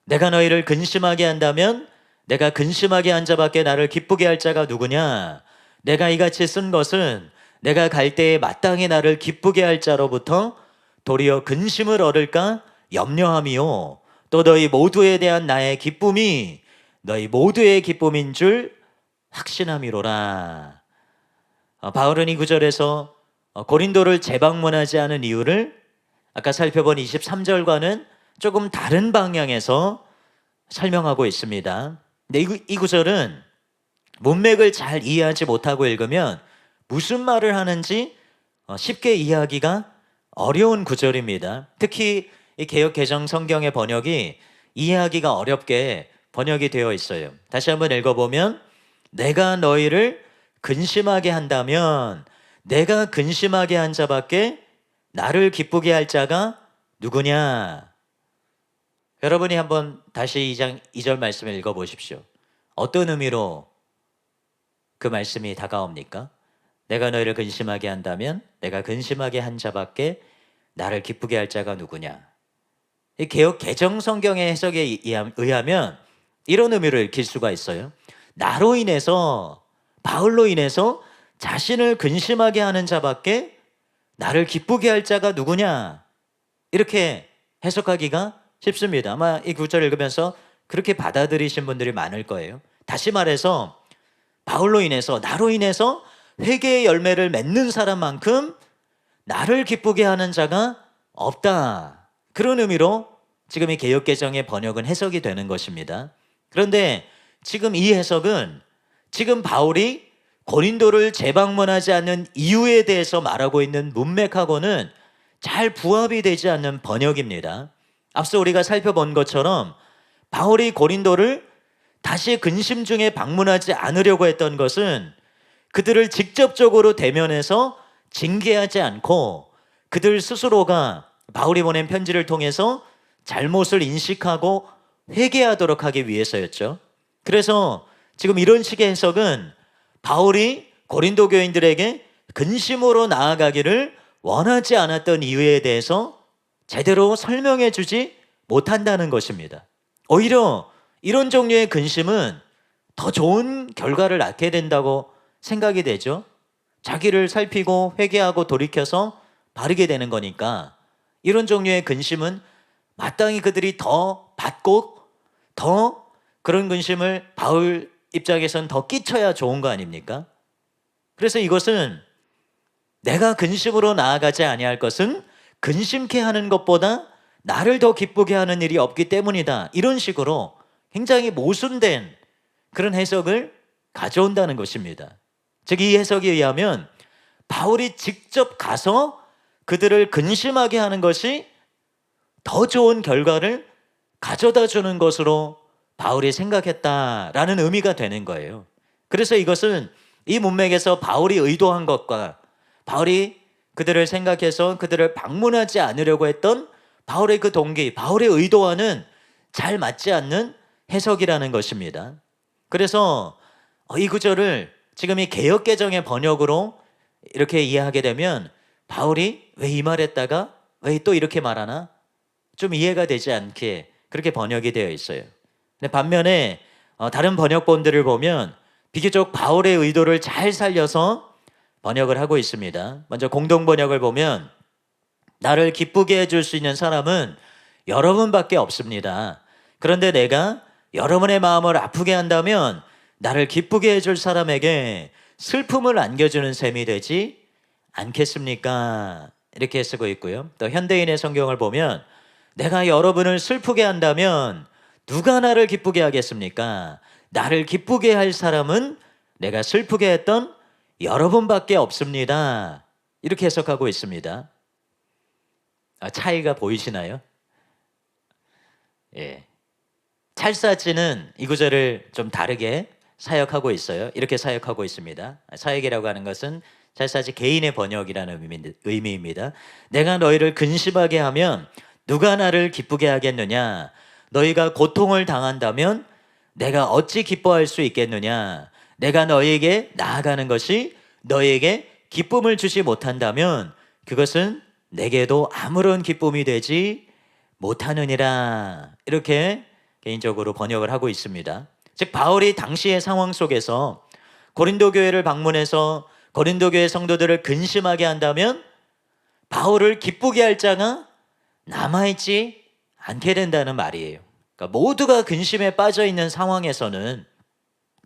내가 너희를 근심하게 한다면 내가 근심하게 한 자밖에 나를 기쁘게 할 자가 누구냐? 내가 이같이 쓴 것은 내가 갈 때에 마땅히 나를 기쁘게 할 자로부터 도리어 근심을 얻을까 염려함이요 또 너희 모두에 대한 나의 기쁨이 너희 모두의 기쁨인 줄 확신함이로라. 바울은 이 구절에서 고린도를 재방문하지 않은 이유를 아까 살펴본 23절과는 조금 다른 방향에서 설명하고 있습니다. 근데 이 구절은 문맥을 잘 이해하지 못하고 읽으면 무슨 말을 하는지 쉽게 이해하기가 어려운 구절입니다. 특히 이 개역 개정 성경의 번역이 이해하기가 어렵게 번역이 되어 있어요. 다시 한번 읽어보면 내가 너희를 근심하게 한다면 내가 근심하게 한 자밖에 나를 기쁘게 할 자가 누구냐? 여러분이 한번 다시 2장 2절 말씀을 읽어보십시오. 어떤 의미로 그 말씀이 다가옵니까? 내가 너희를 근심하게 한다면 내가 근심하게 한 자밖에 나를 기쁘게 할 자가 누구냐? 이 개역 개정 성경의 해석에 의하면 이런 의미를 읽힐 수가 있어요. 나로 인해서, 바울로 인해서 자신을 근심하게 하는 자밖에 나를 기쁘게 할 자가 누구냐? 이렇게 해석하기가 쉽습니다. 아마 이 구절 읽으면서 그렇게 받아들이신 분들이 많을 거예요. 다시 말해서 바울로 인해서, 나로 인해서 회개의 열매를 맺는 사람만큼 나를 기쁘게 하는 자가 없다. 그런 의미로 지금 이 개역개정의 번역은 해석이 되는 것입니다. 그런데 지금 이 해석은 지금 바울이 고린도를 재방문하지 않는 이유에 대해서 말하고 있는 문맥하고는 잘 부합이 되지 않는 번역입니다. 앞서 우리가 살펴본 것처럼 바울이 고린도를 다시 근심 중에 방문하지 않으려고 했던 것은 그들을 직접적으로 대면해서 징계하지 않고 그들 스스로가 바울이 보낸 편지를 통해서 잘못을 인식하고 회개하도록 하기 위해서였죠. 그래서 지금 이런 식의 해석은 바울이 고린도 교인들에게 근심으로 나아가기를 원하지 않았던 이유에 대해서 제대로 설명해 주지 못한다는 것입니다. 오히려 이런 종류의 근심은 더 좋은 결과를 낳게 된다고 생각이 되죠. 자기를 살피고 회개하고 돌이켜서 바르게 되는 거니까 이런 종류의 근심은 마땅히 그들이 더 받고 더 그런 근심을 바울 입장에선 더 끼쳐야 좋은 거 아닙니까? 그래서 이것은 내가 근심으로 나아가지 아니할 것은 근심케 하는 것보다 나를 더 기쁘게 하는 일이 없기 때문이다. 이런 식으로 굉장히 모순된 그런 해석을 가져온다는 것입니다. 즉 이 해석에 의하면 바울이 직접 가서 그들을 근심하게 하는 것이 더 좋은 결과를 가져다 주는 것으로 바울이 생각했다라는 의미가 되는 거예요. 그래서 이것은 이 문맥에서 바울이 의도한 것과 바울이 그들을 생각해서 그들을 방문하지 않으려고 했던 바울의 그 동기, 바울의 의도와는 잘 맞지 않는 해석이라는 것입니다. 그래서 이 구절을 지금 이 개역개정의 번역으로 이렇게 이해하게 되면 바울이 왜 이 말했다가 왜 또 이렇게 말하나? 좀 이해가 되지 않게 그렇게 번역이 되어 있어요. 근데 반면에 다른 번역본들을 보면 비교적 바울의 의도를 잘 살려서 번역을 하고 있습니다. 먼저 공동번역을 보면 나를 기쁘게 해줄 수 있는 사람은 여러분밖에 없습니다. 그런데 내가 여러분의 마음을 아프게 한다면 나를 기쁘게 해줄 사람에게 슬픔을 안겨주는 셈이 되지 않겠습니까? 이렇게 쓰고 있고요. 또 현대인의 성경을 보면 내가 여러분을 슬프게 한다면 누가 나를 기쁘게 하겠습니까? 나를 기쁘게 할 사람은 내가 슬프게 했던 여러분밖에 없습니다. 이렇게 해석하고 있습니다. 차이가 보이시나요? 예. 찰사지는 이 구절을 좀 다르게 사역하고 있어요. 이렇게 사역하고 있습니다. 사역이라고 하는 것은 찰사지 개인의 번역이라는 의미입니다. 내가 너희를 근심하게 하면 누가 나를 기쁘게 하겠느냐? 너희가 고통을 당한다면 내가 어찌 기뻐할 수 있겠느냐? 내가 너희에게 나아가는 것이 너희에게 기쁨을 주지 못한다면 그것은 내게도 아무런 기쁨이 되지 못하느니라. 이렇게 개인적으로 번역을 하고 있습니다. 즉 바울이 당시의 상황 속에서 고린도 교회를 방문해서 고린도 교회 성도들을 근심하게 한다면 바울을 기쁘게 할 자가 남아있지 않게 된다는 말이에요. 그러니까 모두가 근심에 빠져 있는 상황에서는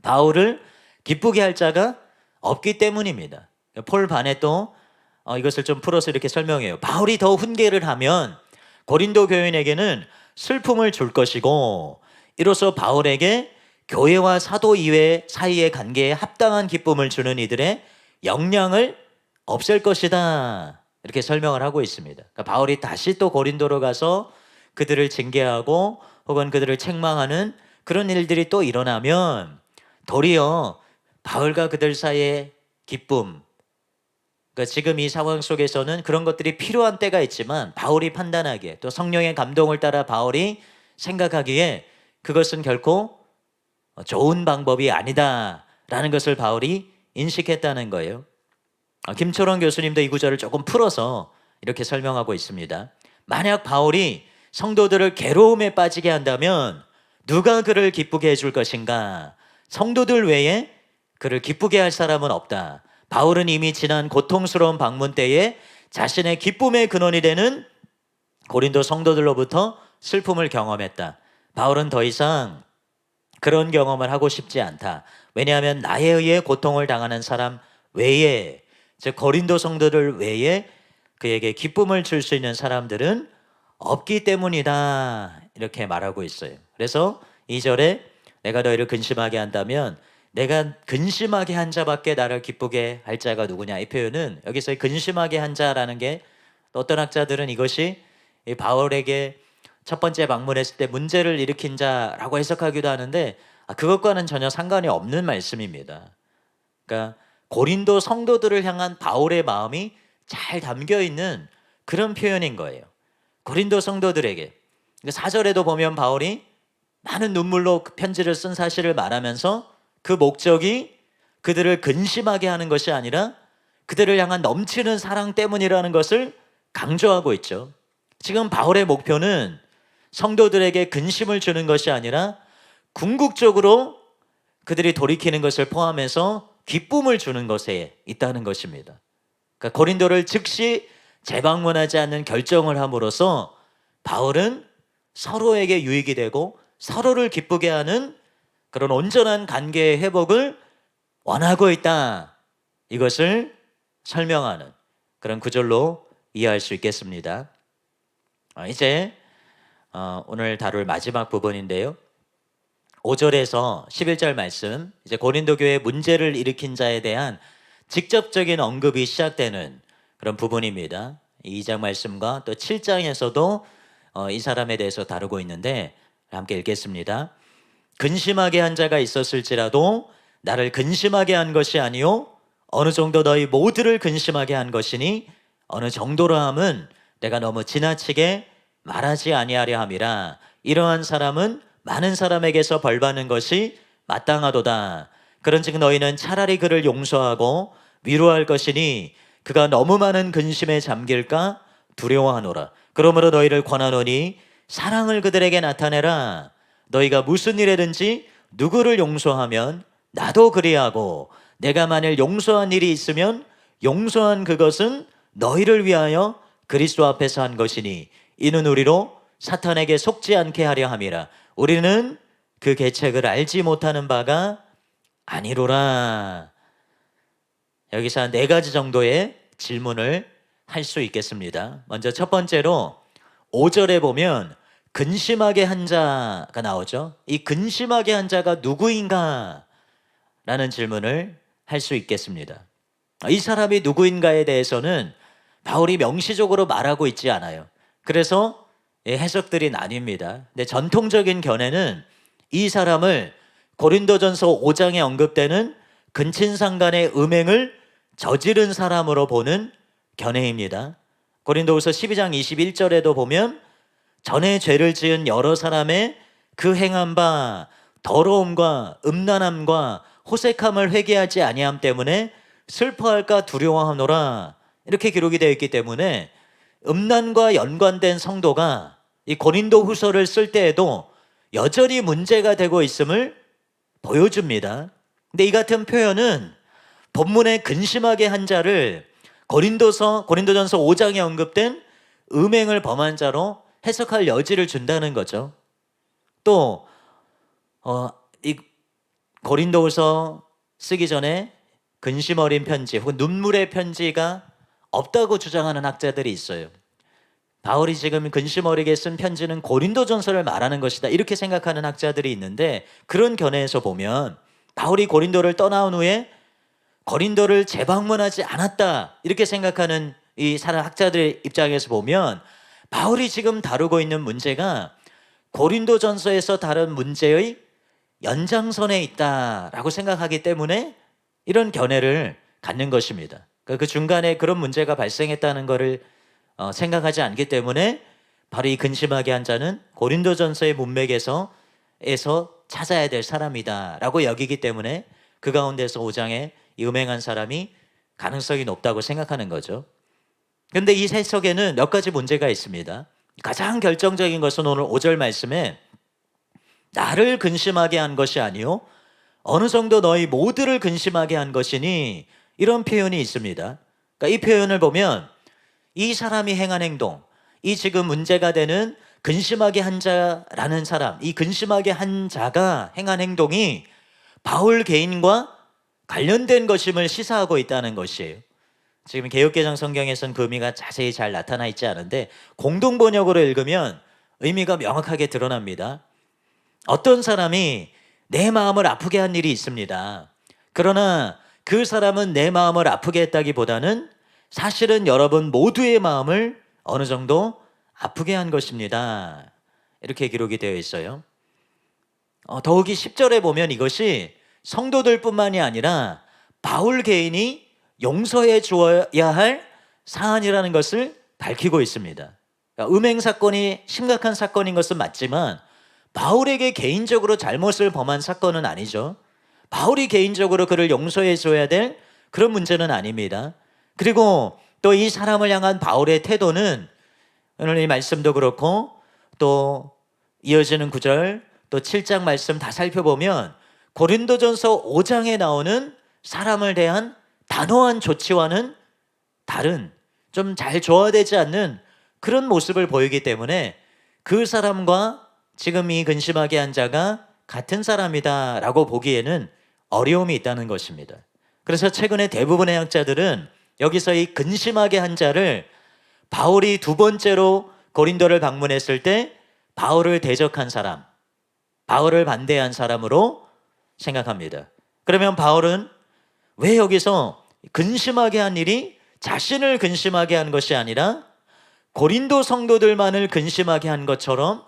바울을 기쁘게 할 자가 없기 때문입니다. 폴 바넷도 이것을 좀 풀어서 이렇게 설명해요. 바울이 더 훈계를 하면 고린도 교인에게는 슬픔을 줄 것이고 이로써 바울에게 교회와 사도 이외 사이의 관계에 합당한 기쁨을 주는 이들의 역량을 없앨 것이다. 이렇게 설명을 하고 있습니다. 그러니까 바울이 다시 또 고린도로 가서 그들을 징계하고 혹은 그들을 책망하는 그런 일들이 또 일어나면 도리어 바울과 그들 사이의 기쁨, 그러니까 지금 이 상황 속에서는 그런 것들이 필요한 때가 있지만 바울이 판단하기에 또 성령의 감동을 따라 바울이 생각하기에 그것은 결코 좋은 방법이 아니다라는 것을 바울이 인식했다는 거예요. 김초롱 교수님도 이 구절을 조금 풀어서 이렇게 설명하고 있습니다. 만약 바울이 성도들을 괴로움에 빠지게 한다면 누가 그를 기쁘게 해줄 것인가? 성도들 외에 그를 기쁘게 할 사람은 없다. 바울은 이미 지난 고통스러운 방문 때에 자신의 기쁨의 근원이 되는 고린도 성도들로부터 슬픔을 경험했다. 바울은 더 이상 그런 경험을 하고 싶지 않다. 왜냐하면 나에 의해 고통을 당하는 사람 외에, 즉 고린도 성도들 외에 그에게 기쁨을 줄 수 있는 사람들은 없기 때문이다. 이렇게 말하고 있어요. 그래서 2절에 내가 너희를 근심하게 한다면 내가 근심하게 한 자밖에 나를 기쁘게 할 자가 누구냐. 이 표현은 여기서 근심하게 한 자라는 게 어떤 학자들은 이것이 바울에게 첫 번째 방문했을 때 문제를 일으킨 자라고 해석하기도 하는데 그것과는 전혀 상관이 없는 말씀입니다. 그러니까 고린도 성도들을 향한 바울의 마음이 잘 담겨 있는 그런 표현인 거예요. 고린도 성도들에게 4절에도 보면 바울이 많은 눈물로 그 편지를 쓴 사실을 말하면서 그 목적이 그들을 근심하게 하는 것이 아니라 그들을 향한 넘치는 사랑 때문이라는 것을 강조하고 있죠. 지금 바울의 목표는 성도들에게 근심을 주는 것이 아니라 궁극적으로 그들이 돌이키는 것을 포함해서 기쁨을 주는 것에 있다는 것입니다. 그러니까 고린도를 즉시 재방문하지 않는 결정을 함으로써 바울은 서로에게 유익이 되고 서로를 기쁘게 하는 그런 온전한 관계의 회복을 원하고 있다. 이것을 설명하는 그런 구절로 이해할 수 있겠습니다. 이제 오늘 다룰 마지막 부분인데요. 5절에서 11절 말씀, 이제 고린도 교회 문제를 일으킨 자에 대한 직접적인 언급이 시작되는 그런 부분입니다. 2장 말씀과 또 7장에서도 이 사람에 대해서 다루고 있는데 함께 읽겠습니다. 근심하게 한 자가 있었을지라도 나를 근심하게 한 것이 아니요 어느 정도 너희 모두를 근심하게 한 것이니 어느 정도로 함은 내가 너무 지나치게 말하지 아니하려 함이라. 이러한 사람은 많은 사람에게서 벌받는 것이 마땅하도다. 그런즉 너희는 차라리 그를 용서하고 위로할 것이니 그가 너무 많은 근심에 잠길까 두려워하노라. 그러므로 너희를 권하노니 사랑을 그들에게 나타내라. 너희가 무슨 일에든지 누구를 용서하면 나도 그리하고 내가 만일 용서한 일이 있으면 용서한 그것은 너희를 위하여 그리스도 앞에서 한 것이니 이는 우리로 사탄에게 속지 않게 하려 함이라. 우리는 그 계책을 알지 못하는 바가 아니로라. 여기서 한 4가지 정도의 질문을 할 수 있겠습니다. 먼저 첫 번째로 5절에 보면 근심하게 한 자가 나오죠. 이 근심하게 한 자가 누구인가? 라는 질문을 할 수 있겠습니다. 이 사람이 누구인가에 대해서는 바울이 명시적으로 말하고 있지 않아요. 그래서 해석들이 나뉩니다. 근데 전통적인 견해는 이 사람을 고린도전서 5장에 언급되는 근친상간의 음행을 저지른 사람으로 보는 견해입니다. 고린도후서 12장 21절에도 보면 전에 죄를 지은 여러 사람의 그 행한 바 더러움과 음란함과 호색함을 회개하지 아니함 때문에 슬퍼할까 두려워하노라, 이렇게 기록이 되어 있기 때문에 음란과 연관된 성도가 이 고린도 후서를 쓸 때에도 여전히 문제가 되고 있음을 보여줍니다. 근데 이 같은 표현은 본문에 근심하게 한 자를 고린도전서 5장에 언급된 음행을 범한 자로 해석할 여지를 준다는 거죠. 또 이 고린도후서 쓰기 전에 근심 어린 편지 혹은 눈물의 편지가 없다고 주장하는 학자들이 있어요. 바울이 지금 근심 어리게 쓴 편지는 고린도전서를 말하는 것이다, 이렇게 생각하는 학자들이 있는데, 그런 견해에서 보면 바울이 고린도를 떠나온 후에 고린도를 재방문하지 않았다, 이렇게 생각하는 이 사람 학자들 입장에서 보면 바울이 지금 다루고 있는 문제가 고린도전서에서 다룬 문제의 연장선에 있다라고 생각하기 때문에 이런 견해를 갖는 것입니다. 그 중간에 그런 문제가 발생했다는 것을 생각하지 않기 때문에 바로 이 근심하게 한 자는 고린도전서의 문맥에서 찾아야 될 사람이다라고 여기기 때문에 그 가운데서 5장에 이 음행한 사람이 가능성이 높다고 생각하는 거죠. 그런데 이 해석에는 몇 가지 문제가 있습니다. 가장 결정적인 것은 오늘 5절 말씀에 나를 근심하게 한 것이 아니요 어느 정도 너희 모두를 근심하게 한 것이니, 이런 표현이 있습니다. 그러니까 이 표현을 보면 이 사람이 행한 행동, 이 지금 문제가 되는 근심하게 한 자라는 사람, 이 근심하게 한 자가 행한 행동이 바울 개인과 관련된 것임을 시사하고 있다는 것이에요. 지금 개역개정 성경에서는 그 의미가 자세히 잘 나타나 있지 않은데 공동 번역으로 읽으면 의미가 명확하게 드러납니다. 어떤 사람이 내 마음을 아프게 한 일이 있습니다. 그러나 그 사람은 내 마음을 아프게 했다기보다는 사실은 여러분 모두의 마음을 어느 정도 아프게 한 것입니다. 이렇게 기록이 되어 있어요. 더욱이 10절에 보면 이것이 성도들뿐만이 아니라 바울 개인이 용서해 주어야 할 사안이라는 것을 밝히고 있습니다. 그러니까 음행 사건이 심각한 사건인 것은 맞지만 바울에게 개인적으로 잘못을 범한 사건은 아니죠. 바울이 개인적으로 그를 용서해 줘야 될 그런 문제는 아닙니다. 그리고 또 이 사람을 향한 바울의 태도는 오늘 이 말씀도 그렇고 또 이어지는 9절 또 7장 말씀 다 살펴보면 고린도전서 5장에 나오는 사람을 대한 단호한 조치와는 다른, 좀 잘 조화되지 않는 그런 모습을 보이기 때문에 그 사람과 지금 이 근심하게 한 자가 같은 사람이다 라고 보기에는 어려움이 있다는 것입니다. 그래서 최근에 대부분의 학자들은 여기서 이 근심하게 한 자를 바울이 두 번째로 고린도를 방문했을 때 바울을 대적한 사람, 바울을 반대한 사람으로 생각합니다. 그러면 바울은 왜 여기서 근심하게 한 일이 자신을 근심하게 한 것이 아니라 고린도 성도들만을 근심하게 한 것처럼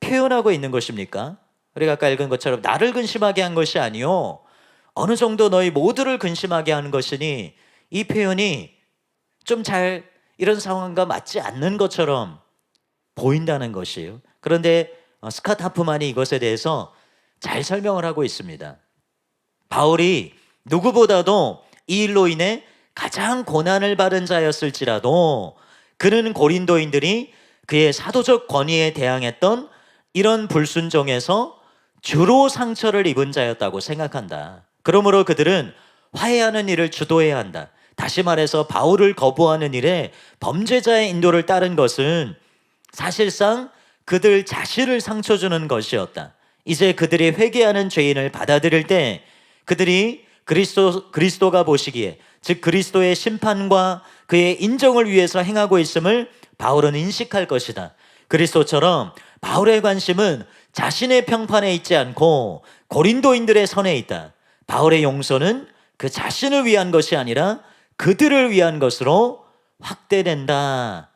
표현하고 있는 것입니까? 우리가 아까 읽은 것처럼 나를 근심하게 한 것이 아니요 어느 정도 너희 모두를 근심하게 하는 것이니, 이 표현이 좀 잘 이런 상황과 맞지 않는 것처럼 보인다는 것이에요. 그런데 스캇 하프만이 이것에 대해서 잘 설명을 하고 있습니다. 바울이 누구보다도 이 일로 인해 가장 고난을 받은 자였을지라도 그는 고린도인들이 그의 사도적 권위에 대항했던 이런 불순종에서 주로 상처를 입은 자였다고 생각한다. 그러므로 그들은 화해하는 일을 주도해야 한다. 다시 말해서 바울을 거부하는 일에 범죄자의 인도를 따른 것은 사실상 그들 자신을 상처 주는 것이었다. 이제 그들이 회개하는 죄인을 받아들일 때 그들이 그리스도가 보시기에, 즉 그리스도의 심판과 그의 인정을 위해서 행하고 있음을 바울은 인식할 것이다. 그리스도처럼 바울의 관심은 자신의 평판에 있지 않고 고린도인들의 선에 있다. 바울의 용서는 그 자신을 위한 것이 아니라 그들을 위한 것으로 확대된다.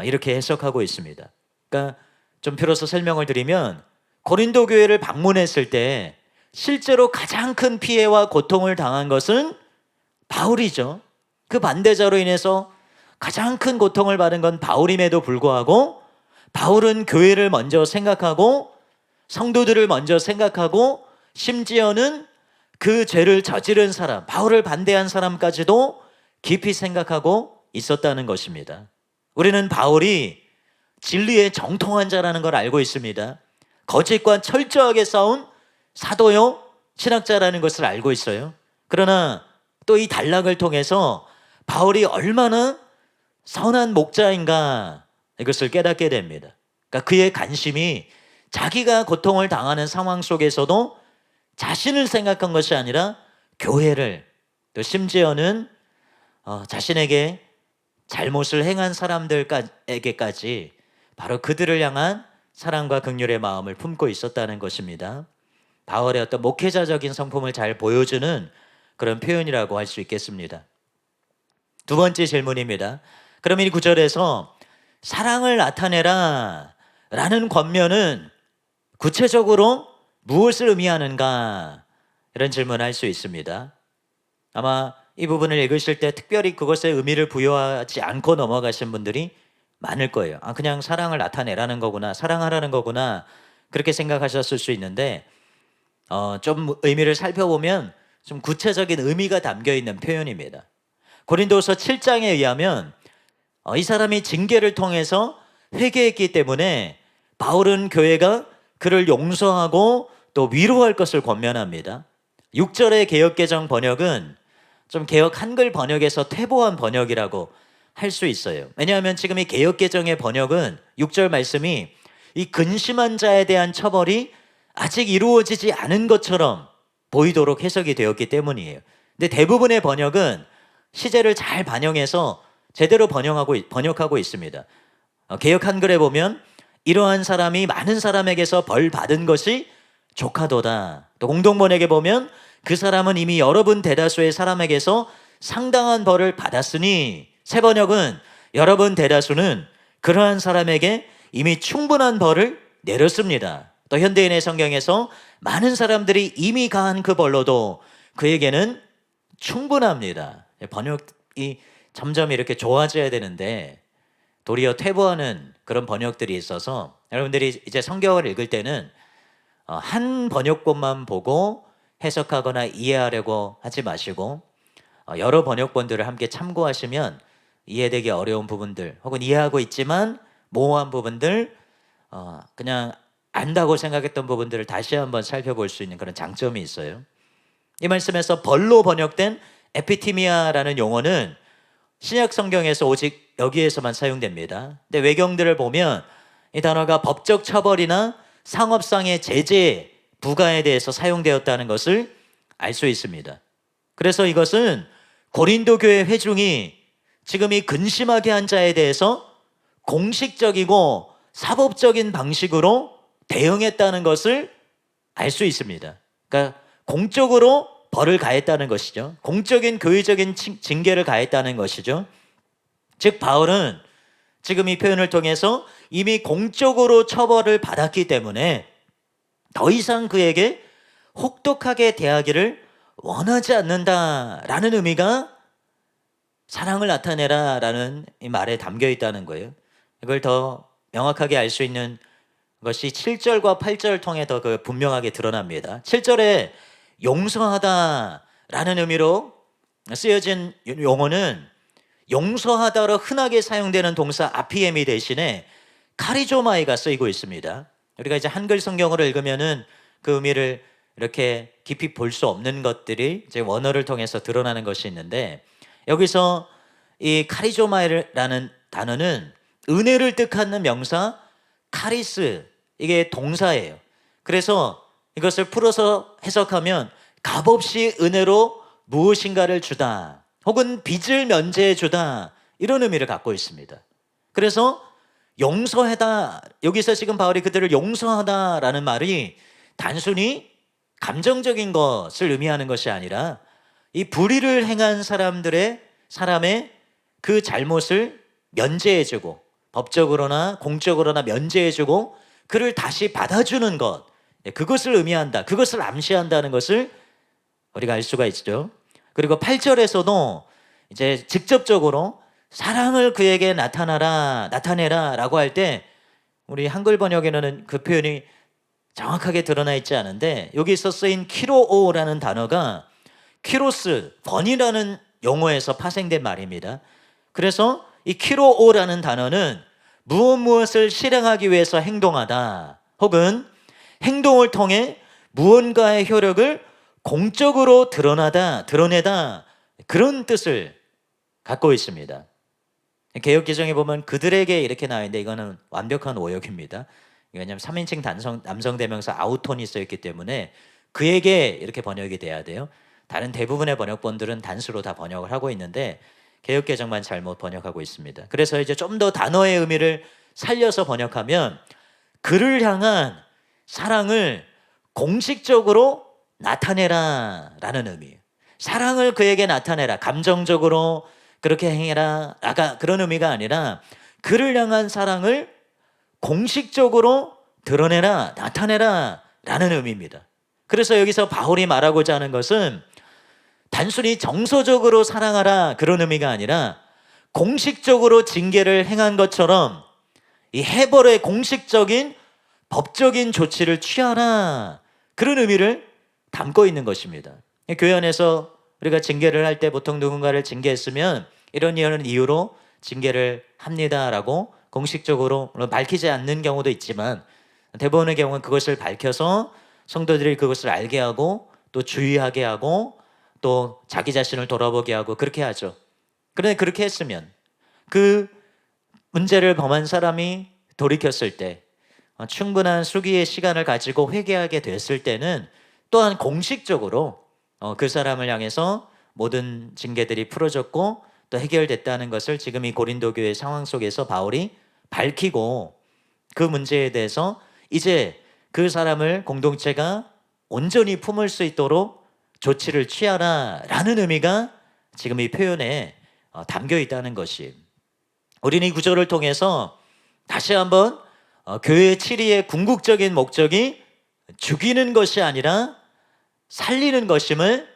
이렇게 해석하고 있습니다. 그러니까 좀 비로소 설명을 드리면 고린도 교회를 방문했을 때 실제로 가장 큰 피해와 고통을 당한 것은 바울이죠. 그 반대자로 인해서 가장 큰 고통을 받은 건 바울임에도 불구하고 바울은 교회를 먼저 생각하고 성도들을 먼저 생각하고 심지어는 그 죄를 저지른 사람, 바울을 반대한 사람까지도 깊이 생각하고 있었다는 것입니다. 우리는 바울이 진리의 정통한 자라는 걸 알고 있습니다. 거짓과 철저하게 싸운 사도요, 신학자라는 것을 알고 있어요. 그러나 또 이 단락을 통해서 바울이 얼마나 선한 목자인가 이것을 깨닫게 됩니다. 그러니까 그의 관심이 자기가 고통을 당하는 상황 속에서도 자신을 생각한 것이 아니라 교회를, 또 심지어는 자신에게 잘못을 행한 사람들에게까지 바로 그들을 향한 사랑과 긍휼의 마음을 품고 있었다는 것입니다. 바울의 어떤 목회자적인 성품을 잘 보여주는 그런 표현이라고 할 수 있겠습니다. 두 번째 질문입니다. 그러면 이 구절에서 사랑을 나타내라 라는 권면은 구체적으로 무엇을 의미하는가? 이런 질문을 할 수 있습니다. 아마 이 부분을 읽으실 때 특별히 그것에 의미를 부여하지 않고 넘어가신 분들이 많을 거예요. 그냥 사랑을 나타내라는 거구나, 사랑하라는 거구나, 그렇게 생각하셨을 수 있는데 좀 의미를 살펴보면 좀 구체적인 의미가 담겨 있는 표현입니다. 고린도서 7장에 의하면 이 사람이 징계를 통해서 회개했기 때문에 바울은 교회가 그를 용서하고 또 위로할 것을 권면합니다. 6절의 개역개정 번역은 좀 개역 한글 번역에서 퇴보한 번역이라고 할 수 있어요. 왜냐하면 지금 이 개역개정의 번역은 6절 말씀이 이 근심한 자에 대한 처벌이 아직 이루어지지 않은 것처럼 보이도록 해석이 되었기 때문이에요. 근데 대부분의 번역은 시제를 잘 반영해서 제대로 번역하고 있습니다. 개역 한글에 보면 이러한 사람이 많은 사람에게서 벌 받은 것이 조카도다. 또 공동번역에 보면 그 사람은 이미 여러분 대다수의 사람에게서 상당한 벌을 받았으니, 새 번역은 여러분 대다수는 그러한 사람에게 이미 충분한 벌을 내렸습니다. 또 현대인의 성경에서 많은 사람들이 이미 가한 그 벌로도 그에게는 충분합니다. 번역이 점점 이렇게 좋아져야 되는데 도리어 퇴보하는 그런 번역들이 있어서 여러분들이 이제 성경을 읽을 때는 한 번역본만 보고 해석하거나 이해하려고 하지 마시고 여러 번역본들을 함께 참고하시면 이해되기 어려운 부분들, 혹은 이해하고 있지만 모호한 부분들, 그냥 안다고 생각했던 부분들을 다시 한번 살펴볼 수 있는 그런 장점이 있어요. 이 말씀에서 벌로 번역된 에피티미아라는 용어는 신약 성경에서 오직 여기에서만 사용됩니다. 근데 외경들을 보면 이 단어가 법적 처벌이나 상업상의 제재, 부과에 대해서 사용되었다는 것을 알 수 있습니다. 그래서 이것은 고린도 교회 회중이 지금 이 근심하게 한 자에 대해서 공식적이고 사법적인 방식으로 대응했다는 것을 알 수 있습니다. 그러니까 공적으로 벌을 가했다는 것이죠. 공적인 교회적인 징계를 가했다는 것이죠. 즉 바울은 지금 이 표현을 통해서 이미 공적으로 처벌을 받았기 때문에 더 이상 그에게 혹독하게 대하기를 원하지 않는다라는 의미가 사랑을 나타내라 라는 이 말에 담겨 있다는 거예요. 이걸 더 명확하게 알 수 있는 것이 7절과 8절을 통해 더 분명하게 드러납니다. 7절에 용서하다 라는 의미로 쓰여진 용어는 용서하다로 흔하게 사용되는 동사 아피엠이 대신에 카리조마이가 쓰이고 있습니다. 우리가 이제 한글 성경으로 읽으면은 그 의미를 이렇게 깊이 볼 수 없는 것들이 이제 원어를 통해서 드러나는 것이 있는데, 여기서 이 카리조마이라는 단어는 은혜를 뜻하는 명사 카리스, 이게 동사예요. 그래서 이것을 풀어서 해석하면 값없이 은혜로 무엇인가를 주다, 혹은 빚을 면제해 주다, 이런 의미를 갖고 있습니다. 그래서 용서하다, 여기서 지금 바울이 그들을 용서하다라는 말이 단순히 감정적인 것을 의미하는 것이 아니라 이 불의를 행한 사람의 그 잘못을 면제해주고 법적으로나 공적으로나 면제해주고 그를 다시 받아주는 것, 그것을 의미한다. 그것을 암시한다는 것을 우리가 알 수가 있죠. 그리고 8절에서도 이제 직접적으로 사랑을 그에게 나타내라라고 할 때 우리 한글 번역에는 그 표현이 정확하게 드러나 있지 않은데 여기서 쓰인 키로오라는 단어가 키로스, 번이라는 용어에서 파생된 말입니다. 그래서 이 키로오라는 단어는 무엇을 실행하기 위해서 행동하다 혹은 행동을 통해 무언가의 효력을 공적으로 드러내다 그런 뜻을 갖고 있습니다. 개역 개정에 보면 그들에게 이렇게 나와 있는데 이거는 완벽한 오역입니다. 왜냐하면 3인칭 남성 대명사 아우톤이 쓰였기 때문에 그에게 이렇게 번역이 돼야 돼요. 다른 대부분의 번역본들은 단수로 다 번역을 하고 있는데 개역 개정만 잘못 번역하고 있습니다. 그래서 이제 좀 더 단어의 의미를 살려서 번역하면 그를 향한 사랑을 공식적으로 나타내라라는 의미예요. 사랑을 그에게 나타내라. 감정적으로 그렇게 행해라. 아까 그런 의미가 아니라 그를 향한 사랑을 공식적으로 드러내라, 나타내라 라는 의미입니다. 그래서 여기서 바울이 말하고자 하는 것은 단순히 정서적으로 사랑하라 그런 의미가 아니라 공식적으로 징계를 행한 것처럼 이 해벌의 공식적인 법적인 조치를 취하라 그런 의미를 담고 있는 것입니다. 교회 안에서 우리가 징계를 할 때 보통 누군가를 징계했으면 이런 이유로 징계를 합니다라고 공식적으로 물론 밝히지 않는 경우도 있지만 대부분의 경우는 그것을 밝혀서 성도들이 그것을 알게 하고 또 주의하게 하고 또 자기 자신을 돌아보게 하고 그렇게 하죠. 그런데 그렇게 했으면 그 문제를 범한 사람이 돌이켰을 때 충분한 수기의 시간을 가지고 회개하게 됐을 때는 또한 공식적으로 그 사람을 향해서 모든 징계들이 풀어졌고 또 해결됐다는 것을 지금 이 고린도 교회 상황 속에서 바울이 밝히고 그 문제에 대해서 이제 그 사람을 공동체가 온전히 품을 수 있도록 조치를 취하라 라는 의미가 지금 이 표현에 담겨 있다는 것이 우리는 이 구절을 통해서 다시 한번 교회 치리의 궁극적인 목적이 죽이는 것이 아니라 살리는 것임을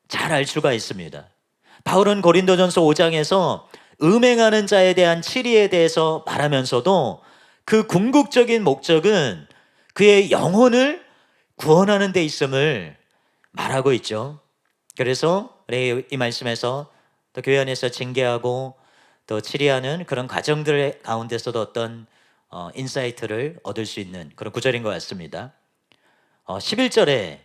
잘 알 수가 있습니다. 바울은 고린도전서 5장에서 음행하는 자에 대한 치리에 대해서 말하면서도 그 궁극적인 목적은 그의 영혼을 구원하는 데 있음을 말하고 있죠. 그래서 이 말씀에서 또 교회 안에서 징계하고 또 치리하는 그런 과정들 가운데서도 어떤 인사이트를 얻을 수 있는 그런 구절인 것 같습니다. 11절에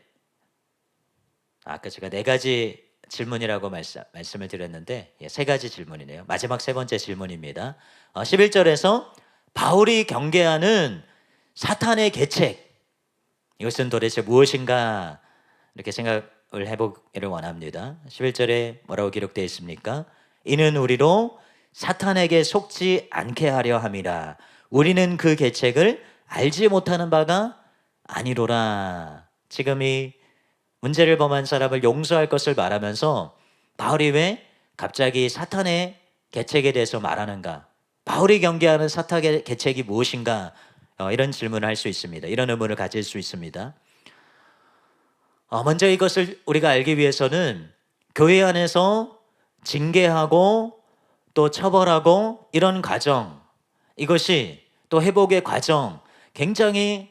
아까 제가 4가지 질문이라고 말씀을 드렸는데 3가지 질문이네요. 마지막 3번째 질문입니다. 11절에서 바울이 경계하는 사탄의 계책 이것은 도대체 무엇인가 이렇게 생각을 해보기를 원합니다. 11절에 뭐라고 기록되어 있습니까? 이는 우리로 사탄에게 속지 않게 하려 함이라. 우리는 그 계책을 알지 못하는 바가 아니로라. 지금 이 문제를 범한 사람을 용서할 것을 말하면서 바울이 왜 갑자기 사탄의 계책에 대해서 말하는가? 바울이 경계하는 사탄의 계책이 무엇인가? 이런 질문을 할 수 있습니다. 이런 의문을 가질 수 있습니다. 먼저 이것을 우리가 알기 위해서는 교회 안에서 징계하고 또 처벌하고 이런 과정, 이것이 또 회복의 과정, 굉장히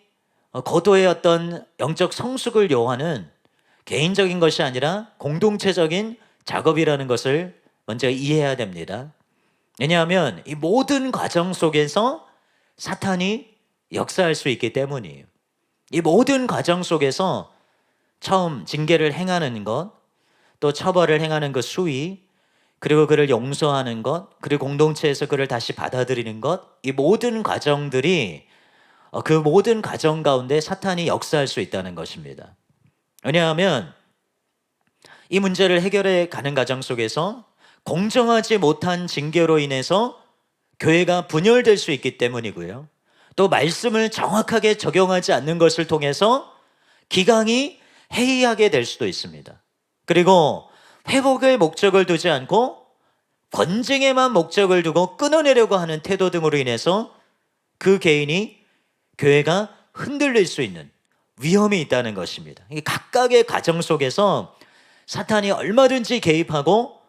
고도의 어떤 영적 성숙을 요하는 개인적인 것이 아니라 공동체적인 작업이라는 것을 먼저 이해해야 됩니다. 왜냐하면 이 모든 과정 속에서 사탄이 역사할 수 있기 때문이에요. 이 모든 과정 속에서 처음 징계를 행하는 것, 또 처벌을 행하는 그 수위, 그리고 그를 용서하는 것, 그리고 공동체에서 그를 다시 받아들이는 것, 이 모든 과정들이 그 모든 과정 가운데 사탄이 역사할 수 있다는 것입니다. 왜냐하면 이 문제를 해결해 가는 과정 속에서 공정하지 못한 징계로 인해서 교회가 분열될 수 있기 때문이고요. 또 말씀을 정확하게 적용하지 않는 것을 통해서 기강이 해이하게 될 수도 있습니다. 그리고 회복의 목적을 두지 않고 권징에만 목적을 두고 끊어내려고 하는 태도 등으로 인해서 그 개인이 교회가 흔들릴 수 있는 위험이 있다는 것입니다. 이 각각의 가정 속에서 사탄이 얼마든지 개입하고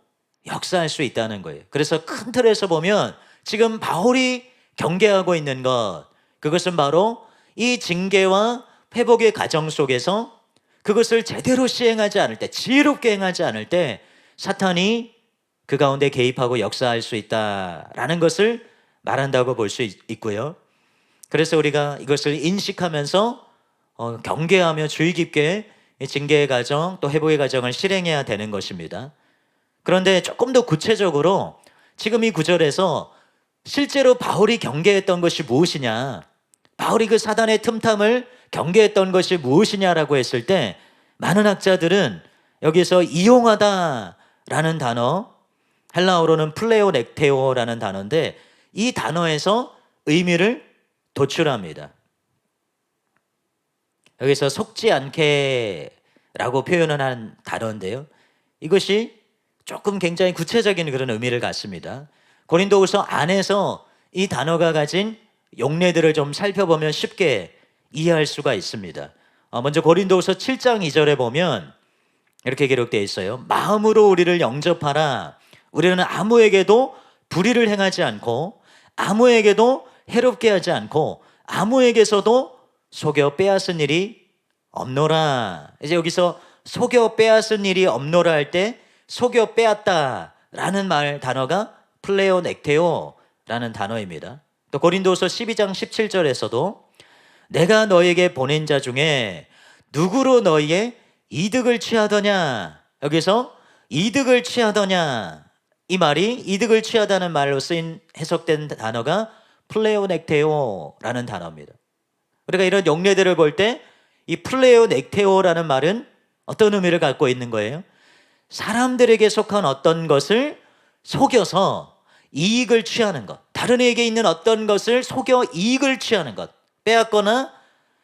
역사할 수 있다는 거예요. 그래서 큰 틀에서 보면 지금 바울이 경계하고 있는 것, 그것은 바로 이 징계와 회복의 과정 속에서 그것을 제대로 시행하지 않을 때, 지혜롭게 행하지 않을 때 사탄이 그 가운데 개입하고 역사할 수 있다라는 것을 말한다고 볼 수 있고요. 그래서 우리가 이것을 인식하면서 경계하며 주의 깊게 이 징계의 과정 또 회복의 과정을 실행해야 되는 것입니다. 그런데 조금 더 구체적으로 지금 이 구절에서 실제로 바울이 경계했던 것이 무엇이냐, 바울이 그 사단의 틈탐을 경계했던 것이 무엇이냐라고 했을 때 많은 학자들은 여기서 이용하다라는 단어, 헬라어로는 플레오넥테오라는 단어인데 이 단어에서 의미를 도출합니다. 여기서 속지 않게라고 표현을 한 단어인데요, 이것이 조금 굉장히 구체적인 그런 의미를 갖습니다. 고린도후서 안에서 이 단어가 가진 용례들을 좀 살펴보면 쉽게 이해할 수가 있습니다. 먼저 고린도후서 7장 2절에 보면 이렇게 기록되어 있어요. 마음으로 우리를 영접하라. 우리는 아무에게도 불의를 행하지 않고 아무에게도 해롭게 하지 않고 아무에게서도 속여 빼앗은 일이 없노라. 이제 여기서 속여 빼앗은 일이 없노라 할 때 속여 빼앗다라는 말 단어가 플레오넥테오라는 단어입니다. 또 고린도서 12장 17절에서도 내가 너에게 보낸 자 중에 누구로 너희의 이득을 취하더냐, 여기서 이득을 취하더냐, 이 말이 이득을 취하다는 말로 쓰인 해석된 단어가 플레오넥테오라는 단어입니다. 우리가 이런 용례들을 볼 때 이 플레오넥테오라는 말은 어떤 의미를 갖고 있는 거예요? 사람들에게 속한 어떤 것을 속여서 이익을 취하는 것, 다른 이에게 있는 어떤 것을 속여 이익을 취하는 것, 빼앗거나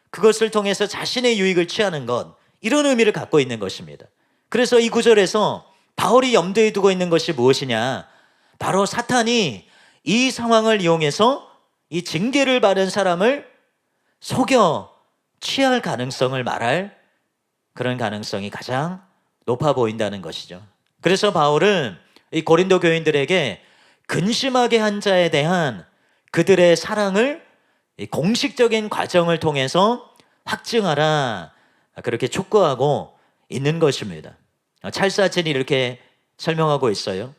그것을 통해서 자신의 유익을 취하는 것, 이런 의미를 갖고 있는 것입니다. 그래서 이 구절에서 바울이 염두에 두고 있는 것이 무엇이냐, 바로 사탄이 이 상황을 이용해서 이 징계를 받은 사람을 속여 취할 가능성을 말할 그런 가능성이 가장 높아 보인다는 것이죠. 그래서 바울은 이 고린도 교인들에게 근심하게 한 자에 대한 그들의 사랑을 공식적인 과정을 통해서 확증하라, 그렇게 촉구하고 있는 것입니다. 찰스아첸이 이렇게 설명하고 있어요.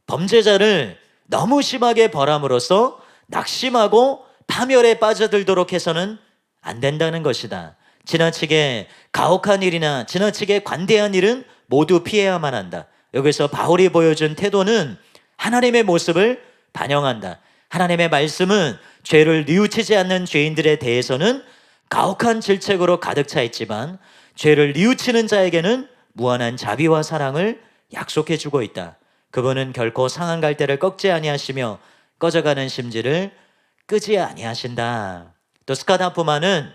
범죄자를 너무 심하게 벌함으로써 낙심하고 파멸에 빠져들도록 해서는 안 된다는 것이다. 지나치게 가혹한 일이나 지나치게 관대한 일은 모두 피해야만 한다. 여기서 바울이 보여준 태도는 하나님의 모습을 반영한다. 하나님의 말씀은 죄를 뉘우치지 않는 죄인들에 대해서는 가혹한 질책으로 가득 차 있지만 죄를 뉘우치는 자에게는 무한한 자비와 사랑을 약속해 주고 있다. 그분은 결코 상한 갈대를 꺾지 아니하시며 꺼져가는 심지를 끄지 아니하신다. 또 스캇 하프만은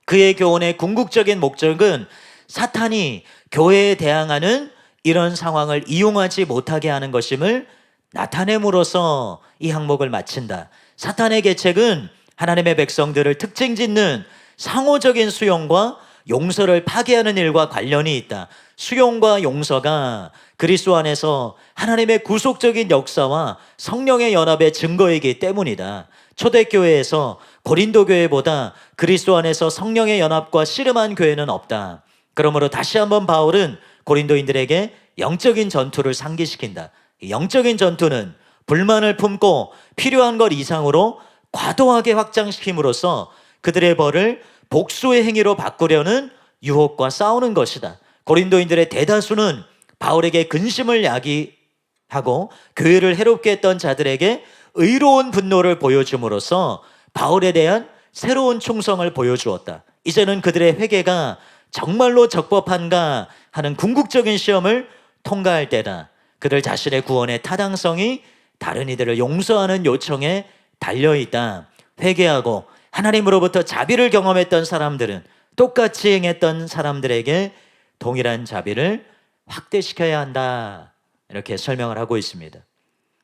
그의 교훈의 궁극적인 목적은 사탄이 교회에 대항하는 이런 상황을 이용하지 못하게 하는 것임을 나타냄으로써 이 항목을 마친다. 사탄의 계책은 하나님의 백성들을 특징 짓는 상호적인 수용과 용서를 파괴하는 일과 관련이 있다. 수용과 용서가 그리스도 안에서 하나님의 구속적인 역사와 성령의 연합의 증거이기 때문이다. 초대교회에서 고린도 교회보다 그리스도 안에서 성령의 연합과 씨름한 교회는 없다. 그러므로 다시 한번 바울은 고린도인들에게 영적인 전투를 상기시킨다. 이 영적인 전투는 불만을 품고 필요한 것 이상으로 과도하게 확장시킴으로써 그들의 벌을 복수의 행위로 바꾸려는 유혹과 싸우는 것이다. 고린도인들의 대다수는 바울에게 근심을 야기하고 교회를 해롭게 했던 자들에게 의로운 분노를 보여줌으로써 바울에 대한 새로운 충성을 보여주었다. 이제는 그들의 회개가 정말로 적법한가 하는 궁극적인 시험을 통과할 때다. 그들 자신의 구원의 타당성이 다른 이들을 용서하는 요청에 달려있다. 회개하고 하나님으로부터 자비를 경험했던 사람들은 똑같이 행했던 사람들에게 동일한 자비를 확대시켜야 한다. 이렇게 설명을 하고 있습니다.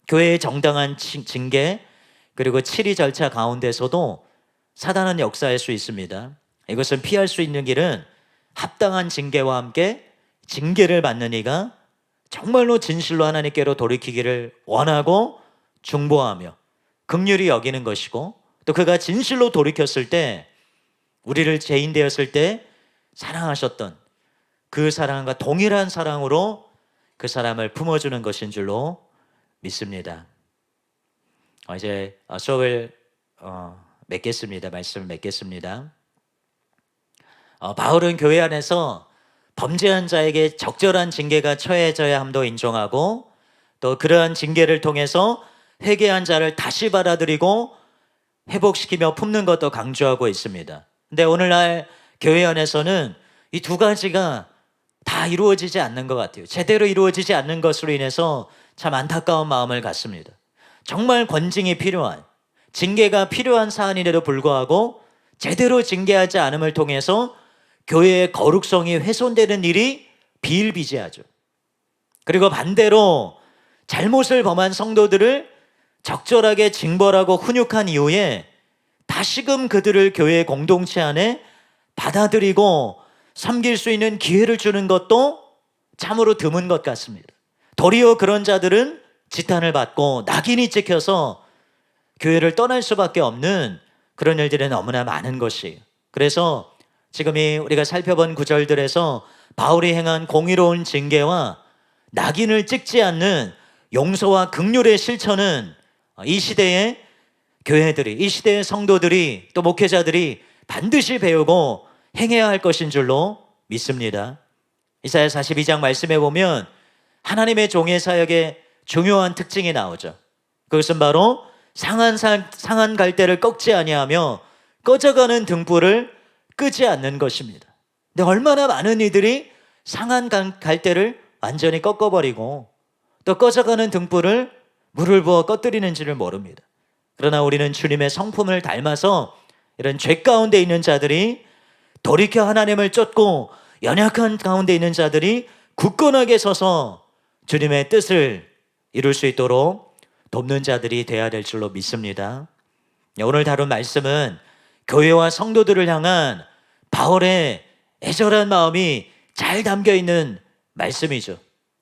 교회의 정당한 징계 그리고 치리 절차 가운데서도 사단은 역사할 수 있습니다. 이것은 피할 수 있는 길은 합당한 징계와 함께 징계를 받는 이가 정말로 진실로 하나님께로 돌이키기를 원하고 중보하며 긍휼히 여기는 것이고, 또 그가 진실로 돌이켰을 때 우리를 죄인 되었을 때 사랑하셨던 그 사랑과 동일한 사랑으로 그 사람을 품어주는 것인 줄로 믿습니다. 이제 수업을 맺겠습니다. 말씀을 맺겠습니다. 바울은 교회 안에서 범죄한 자에게 적절한 징계가 처해져야 함도 인정하고, 또 그러한 징계를 통해서 회개한 자를 다시 받아들이고 회복시키며 품는 것도 강조하고 있습니다. 근데 오늘날 교회 안에서는 이 두 가지가 다 이루어지지 않는 것 같아요. 제대로 이루어지지 않는 것으로 인해서 참 안타까운 마음을 갖습니다. 정말 권징이 필요한, 징계가 필요한 사안인데도 불구하고 제대로 징계하지 않음을 통해서 교회의 거룩성이 훼손되는 일이 비일비재하죠. 그리고 반대로 잘못을 범한 성도들을 적절하게 징벌하고 훈육한 이후에 다시금 그들을 교회 공동체 안에 받아들이고 섬길 수 있는 기회를 주는 것도 참으로 드문 것 같습니다. 도리어 그런 자들은 지탄을 받고 낙인이 찍혀서 교회를 떠날 수밖에 없는 그런 일들이 너무나 많은 것이에요. 그래서 지금 우리가 살펴본 구절들에서 바울이 행한 공의로운 징계와 낙인을 찍지 않는 용서와 긍휼의 실천은 이 시대의 교회들이, 이 시대의 성도들이, 또 목회자들이 반드시 배우고 행해야 할 것인 줄로 믿습니다. 이사야 42장 말씀에 보면 하나님의 종의 사역에 중요한 특징이 나오죠. 그것은 바로 상한 갈대를 꺾지 아니하며 꺼져가는 등불을 끄지 않는 것입니다. 근데 얼마나 많은 이들이 상한 갈대를 완전히 꺾어버리고 또 꺼져가는 등불을 물을 부어 꺼뜨리는지를 모릅니다. 그러나 우리는 주님의 성품을 닮아서 이런 죄 가운데 있는 자들이 돌이켜 하나님을 쫓고 연약한 가운데 있는 자들이 굳건하게 서서 주님의 뜻을 이룰 수 있도록 돕는 자들이 되어야 될 줄로 믿습니다. 오늘 다룬 말씀은 교회와 성도들을 향한 바울의 애절한 마음이 잘 담겨 있는 말씀이죠.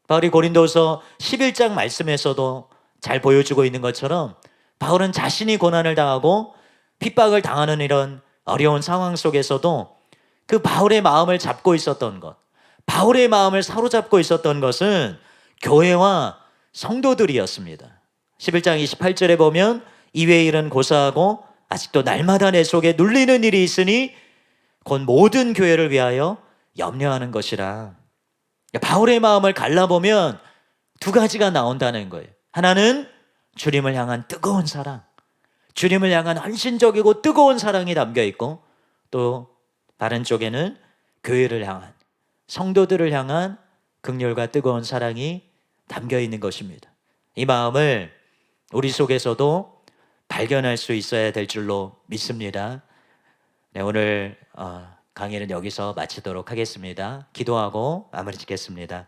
바울이 고린도서 11장 말씀에서도 잘 보여주고 있는 것처럼 바울은 자신이 고난을 당하고 핍박을 당하는 이런 어려운 상황 속에서도 그 바울의 마음을 잡고 있었던 것, 바울의 마음을 사로잡고 있었던 것은 교회와 성도들이었습니다. 11장 28절에 보면 이외의 일은 고사하고 아직도 날마다 내 속에 눌리는 일이 있으니 곧 모든 교회를 위하여 염려하는 것이라. 바울의 마음을 갈라보면 두 가지가 나온다는 거예요. 하나는 주님을 향한 뜨거운 사랑, 주님을 향한 헌신적이고 뜨거운 사랑이 담겨 있고, 또 다른 쪽에는 교회를 향한, 성도들을 향한 긍휼과 뜨거운 사랑이 담겨 있는 것입니다. 이 마음을 우리 속에서도 발견할 수 있어야 될 줄로 믿습니다. 네, 오늘 강의는 여기서 마치도록 하겠습니다. 기도하고 마무리 짓겠습니다.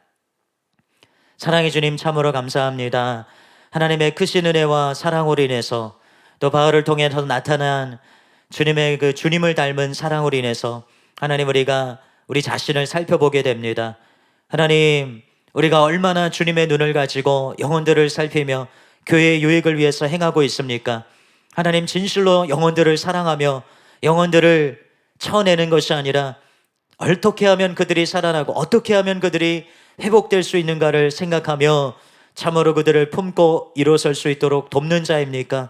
사랑의 주님, 참으로 감사합니다. 하나님의 크신 은혜와 사랑으로 인해서, 또 바울을 통해서 나타난 주님의 그 주님을 닮은 사랑으로 인해서 하나님, 우리가 우리 자신을 살펴보게 됩니다. 하나님, 우리가 얼마나 주님의 눈을 가지고 영혼들을 살피며 교회의 유익을 위해서 행하고 있습니까? 하나님, 진실로 영혼들을 사랑하며 영혼들을 쳐내는 것이 아니라 어떻게 하면 그들이 살아나고 어떻게 하면 그들이 회복될 수 있는가를 생각하며 참으로 그들을 품고 일어설 수 있도록 돕는 자입니까?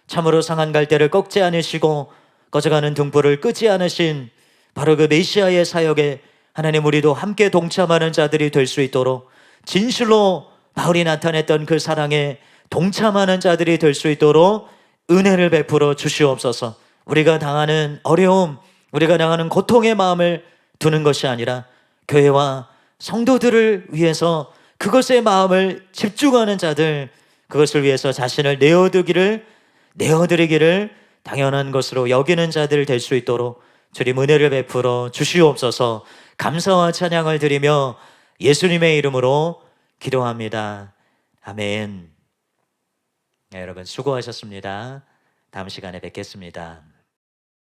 참으로 상한 갈대를 꺾지 않으시고 꺼져가는 등불을 끄지 않으신 바로 그 메시아의 사역에 하나님, 우리도 함께 동참하는 자들이 될 수 있도록 진실로 바울이 나타냈던 그 사랑에 동참하는 자들이 될 수 있도록 은혜를 베풀어 주시옵소서. 우리가 당하는 어려움, 우리가 당하는 고통의 마음을 두는 것이 아니라 교회와 성도들을 위해서 그것의 마음을 집중하는 자들, 그것을 위해서 자신을 내어드리기를 당연한 것으로 여기는 자들 될 수 있도록 주님 은혜를 베풀어 주시옵소서. 감사와 찬양을 드리며 예수님의 이름으로 기도합니다. 아멘. 네, 여러분 수고하셨습니다. 다음 시간에 뵙겠습니다.